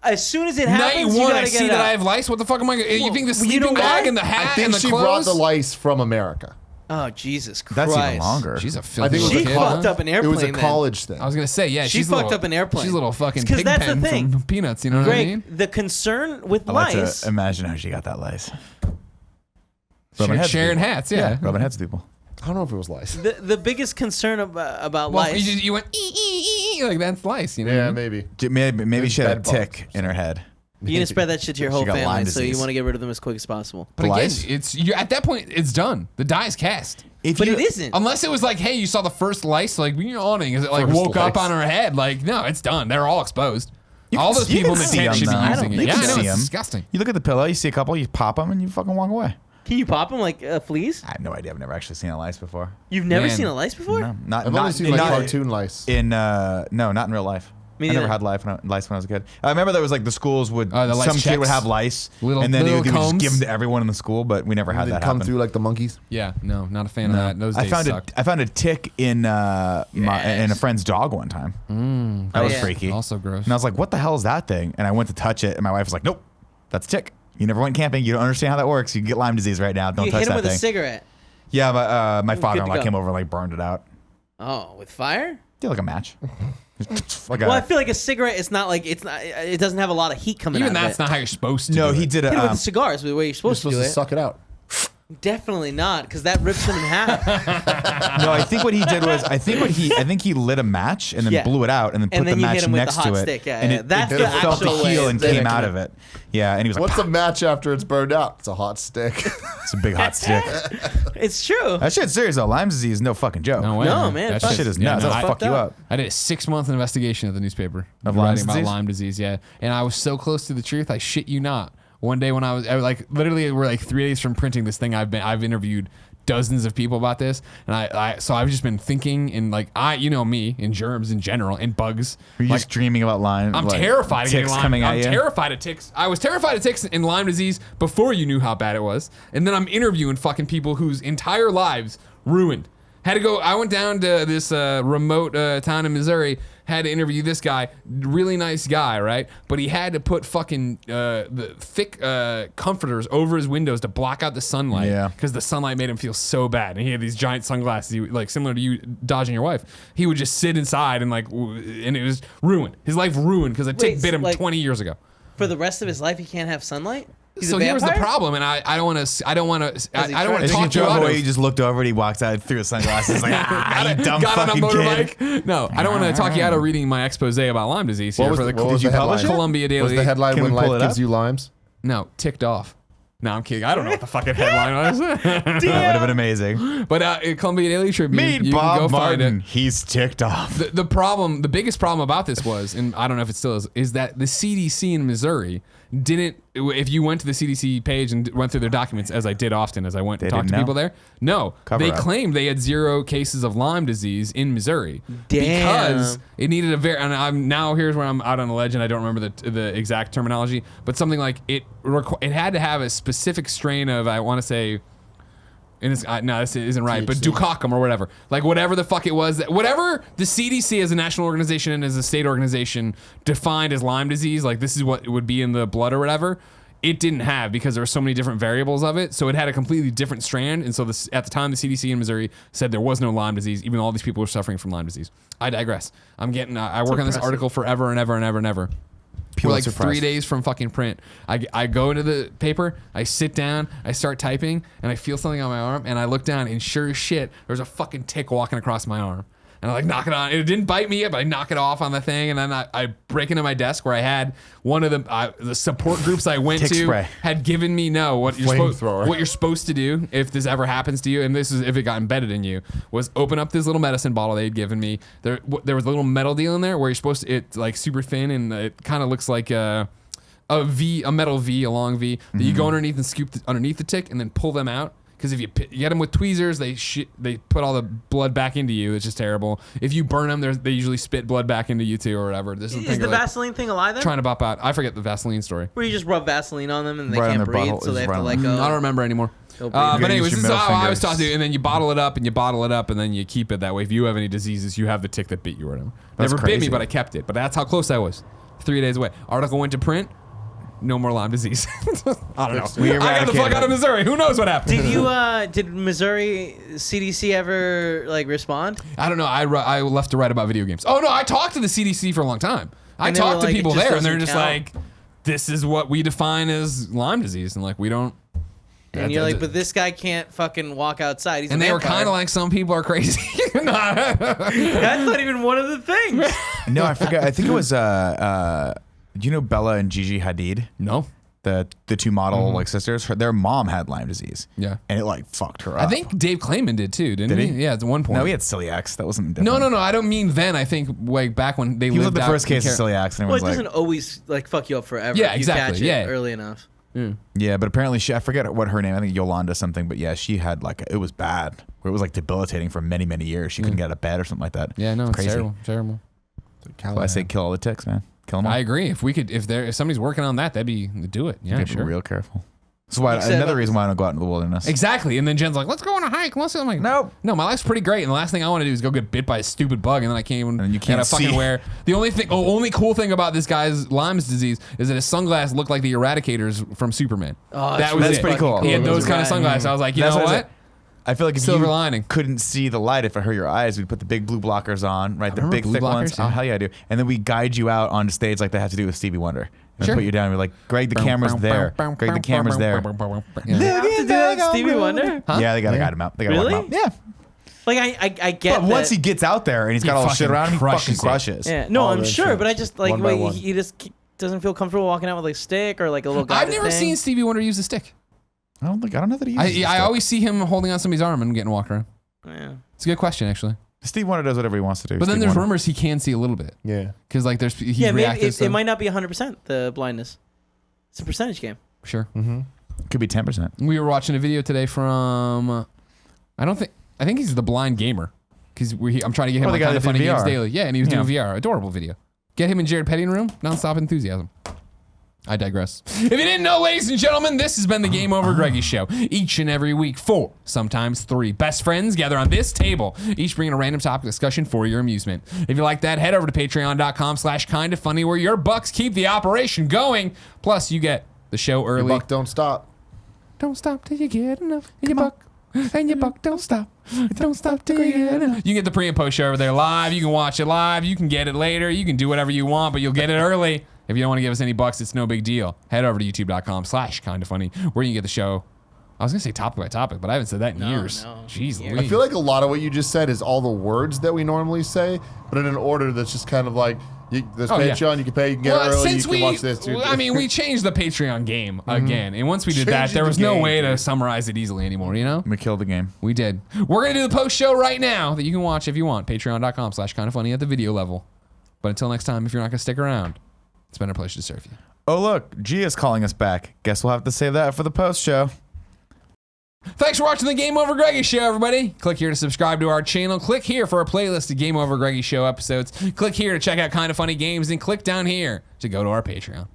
As soon as it Night happens, you one, gotta I get see it that out. I have lice. What the fuck am I? You think the you sleeping know bag why? and the hat I think and the she clothes? brought the lice from America. Oh Jesus Christ! That's even longer. She's a I filthy think it was little She kid, fucked huh? up an It airplane. was a then. college thing. I was gonna say, yeah, She she's fucked a little, up an airplane. She's a little fucking 'Cause pig that's the pen thing. from Peanuts. You know what I Greg, mean? the concern with I like lice. to imagine how she got that lice. Rubbing heads Sharing people. hats, yeah. Rubbing heads with people. I don't know if it was lice. The biggest concern about Well, lice. you went like that's lice, you know? Yeah, maybe. Maybe she had a bed bugs. tick in her head. You're gonna spread that shit to your She whole got Lyme family, so you disease. want to get rid of them as quick as possible. But again, Lice? it's at that point, it's done. The die is cast. If But you, it isn't. Unless it was like, hey, you saw the first lice, like, when you're awning, is it like First woke up lice. on her head? Like, no, it's done. They're all exposed. All can- those you people in can the see tent them, should be though. I using don't it. think Yeah, so. I know, See it's 'em. disgusting. You look at the pillow, you see a couple, you pop them, and you fucking walk away. Can you pop them like fleas? I have no idea. I've never actually seen a lice before. You've never Man. seen a lice before? No, not. I've not, only seen like not- cartoon lice. No, not in real life. Me I never neither. had lice when I was a kid. I remember there was like the schools would the lice some kid would checks. have lice, Little- and then they little would just combs. give them to everyone in the school, but we never had They'd that come happen. through like the monkeys. Yeah, no, not a fan of that. Those days I found sucked. I found a tick in in a friend's dog one time. That was yeah. freaky. Also gross. And I was like, "What the hell is that thing?" And I went to touch it, and my wife was like, "Nope, that's a tick. You never went camping. You don't understand how that works. You can get Lyme disease right now. Don't You touch hit him that with a thing." cigarette. Yeah, but my to father-in-law go. came over and like burned it out. Oh, with fire? Did like a match. Like Well, I feel like a cigarette is not like it doesn't have a lot of heat coming Even out that's of it. not how you're supposed to. no, do he it. did Hit it a. with cigars the way you're You're supposed to supposed do to it. suck it out. Definitely not, because that rips them in half. No, I think what he did was I think he lit a match and then Yeah. blew it out and then put And then the you hit match him with the next hot to it. stick. Yeah, and yeah. it, That's it the felt the actual way heel and they came out recommend. of it. Yeah, and he was like, What's a match after it's burned out? It's a hot stick. it's a big hot stick. It's true. That shit's serious though. Lyme disease is no fucking joke. No way. No, man, That fuck. shit is nuts. no, That'll fuck you up. I did a 6-month investigation at the newspaper Of Lyme writing about disease? Lyme disease. Yeah, and I was so close to the truth. I shit you not. One day when I was like, literally, we're like 3 days from printing this thing. I've interviewed dozens of people about this, and so I've just been thinking, and like you know me, and germs in general, and bugs. Were you Like, just dreaming about Lyme? I'm like, terrified of getting ticks Lyme. coming at I'm you? terrified of ticks. I was terrified of ticks and Lyme disease before you knew how bad it was. And then I'm interviewing fucking people whose entire lives ruined. Had to go. I went down to this remote town in Missouri. Had to interview this guy, really nice guy, right? But he had to put fucking the thick comforters over his windows to block out the sunlight. Yeah. Because the sunlight made him feel so bad. And he had these giant sunglasses, like similar to you dodging your wife. He would just sit inside and and it was ruined. His life ruined because a tick Wait, bit him like- 20 years ago. For the rest of his life, he can't have sunlight? He's So a here's the vampire? problem, and I don't want to. I don't want to. I don't want to As he talk you drove out away, of. he just looked over and he walks out through his sunglasses like, you dumb got on a fucking kid. motorbike. No, I don't want to talk you out of reading my expose about Lyme disease here for the what was you the publish headline? it? Columbia Daily. Was the headline Can when we pull life it gives up? you limes? No, ticked off. No, I'm kidding. I don't know what the fucking headline was. That would have been amazing. But Columbia Daily Tribune, Meet you Bob can go find Martin. it. He's ticked off. The biggest problem about this was, and I don't know if it still is that the CDC in Missouri didn't. If you went to the CDC page and went through their documents, as I did often, as I went They and talked to didn't know? people there, no, Cover they up. claimed they had 0 cases of Lyme disease in Missouri Damn. because it needed a very. And I'm now here's where I'm out on a ledge, and I don't remember the exact terminology, but something like it had to have a specific strain of, I want to say. And it's, no, this isn't right, but Dukakam or whatever. Like whatever the fuck it was, whatever the CDC as a national organization and as a state organization defined as Lyme disease, like this is what it would be in the blood or whatever, it didn't have because there were so many different variables of it. So it had a completely different strand. And so at the time, the CDC in Missouri said there was no Lyme disease, even though all these people were suffering from Lyme disease. I digress. I work on this article forever and ever and ever and ever. We're like Pulitzer 3 Prize. days from fucking print. I go into the paper, I sit down, I start typing, and I feel something on my arm, and I look down, and sure as shit, there's a fucking tick walking across my arm. And I like knock it on. It didn't bite me yet, but I knock it off on the thing, and then I break into my desk where I had one of the support groups I went Tick to spray. had given me what Flamethrower. you're supposed to do if this ever happens to you, and this is if it got embedded in you, was open up this little medicine bottle they had given me. There was a little metal deal in there where you're supposed to, it's like super thin, and it kind of looks like a metal V, a long V, that you go underneath and scoop underneath the tick and then pull them out. Because if you get them with tweezers, they put all the blood back into you. It's just terrible. If you burn them, they usually spit blood back into you too, or whatever. This Is the Vaseline thing alive then? trying to bop out. I forget the Vaseline story. Where you just rub Vaseline on them and they Right on can't their breathe, butthole, so they have just to right let on go. I don't remember anymore. Go breathe. But gotta anyways, use this your is how middle I was fingers. taught to do. And then you bottle it up and you bottle it up, and then you keep it that way. If you have any diseases, you have the tick that bit you or whatever. That's Never bit me, crazy. but I kept it. But that's how close I was. 3 days away. Article went to print. No more Lyme disease. I don't know. We I got the eradicated fuck out of it. Missouri. Who knows what happened? Did you did Missouri CDC ever like respond? I don't know. I left to write about video games. Oh no, I talked to the CDC for a long time. I And they were talked to like, people it just there, and they're doesn't just count. like, "This is what we define as Lyme disease," and like we don't. And you're like, but this guy can't fucking walk outside. He's And a they were vampire. kind of like, some people are crazy. That's not even one of the things. No, I forgot. I think it was. Do you know Bella and Gigi Hadid? No. The two model like sisters. Their mom had Lyme disease. Yeah. and it like fucked her up. I think Dave Clayman did too, didn't Did he? he? Yeah, at one point. No, he had celiacs. That wasn't. No, different. I don't mean then. I think like back when they He was lived the out first in case of celiacs, and Well, everyone's it doesn't like, always like fuck you up forever. Yeah, if exactly, You catch yeah. it early enough. yeah, but apparently I forget what her name. I think Yolanda something. But yeah, she had like it was bad. Where it was like debilitating for many years. She couldn't get out of bed or something like that. Yeah, no, it's crazy. terrible. So I say kill all the ticks, man. Kill them all. I agree. If somebody's working on that, do it. Yeah, Be sure. real careful. So why, Except- another reason why I don't go out in the wilderness. Exactly. And then Jen's like, let's go on a hike. I'm like, Nope. No, my life's pretty great. And the last thing I want to do is go get bit by a stupid bug. And then I can't even. And you can't gotta fucking see. wear. The only cool thing about this guy's Lyme's disease is that his sunglasses look like the Eradicators from Superman. Oh, that was that's it. pretty cool. He had Those those are kind of rad. sunglasses. I was like, you That's know what I what? said. I feel like if Silver you lining. couldn't see the light, if it hurt your eyes, we'd put the big blue blockers on, right? The remember big blue thick ones. blockers, yeah. Oh, hell yeah, I do. And then we guide you out on stage like they have to do with Stevie Wonder. And Sure. put you down. We're like, Greg, the camera's there. Greg, the camera's there. They have to do that with Stevie Wonder? Huh? Yeah, they gotta guide him out. They gotta walk him out. Really? Yeah. Like I get But once that- he gets out there and he's got He all the shit fucking around him, he crushes fucking it. crushes. Yeah, no, All I'm their sure, shit. but I just like One by wait, one. he just doesn't feel comfortable walking out with like a stick or like a little. I've guided never thing. seen Stevie Wonder use a stick. I don't know that he uses I stick. always see him holding on somebody's arm and getting walked around. Yeah. It's a good question, actually. Steve Wonder does whatever he wants to do. But then Steve there's Wonder. rumors he can see a little bit. Yeah. Because like there's he's Yeah, maybe reactive. it might not be 100% the blindness. It's a percentage game. Sure. Could be 10%. We were watching a video today from. I think he's the blind gamer. Because I'm trying to get him Oh, the on guy Kind of that did Funny Games VR. Daily. Yeah, and he was doing Yeah. VR. Adorable video. Get him and Jared Petty in a room. Non-stop enthusiasm. I digress. If you didn't know, ladies and gentlemen, this has been the Game Over Greggy Show. Each and every week, 4, sometimes 3 best friends gather on this table, each bringing a random topic discussion for your amusement. If you like that, head over to patreon.com/kindafunny where your bucks keep the operation going. Plus, you get the show early. Buck, don't stop. Don't stop till you get enough. And your buck. And your buck don't stop. Don't stop till you get enough. You can get the pre and post show over there live. You can watch it live. You can get it later. You can do whatever you want, but you'll get it early. If you don't want to give us any bucks, it's no big deal. Head over to youtube.com/kindafunny where you can get the show. I was going to say topic by topic, but I haven't said that in years. no. Jeez Yeah. Louise. I feel like a lot of what you just said is all the words that we normally say, but in an order that's just kind of like, there's Oh, yeah. Patreon, you can pay, you can get it early, you can watch this. I mean, we changed the Patreon game again. And once we did that, Changing there the was no game, way to dude. summarize it easily anymore, you know? We killed the game. We did. We're going to do the post show right now that you can watch if you want. Patreon.com/kindafunny at the video level. But until next time, if you're not going to stick around, it's been a pleasure to serve you. Oh, look. Gia's calling us back. Guess we'll have to save that for the post show. Thanks for watching the Game Over Greggy Show, everybody. Click here to subscribe to our channel. Click here for a playlist of Game Over Greggy Show episodes. Click here to check out Kinda Funny Games, and click down here to go to our Patreon.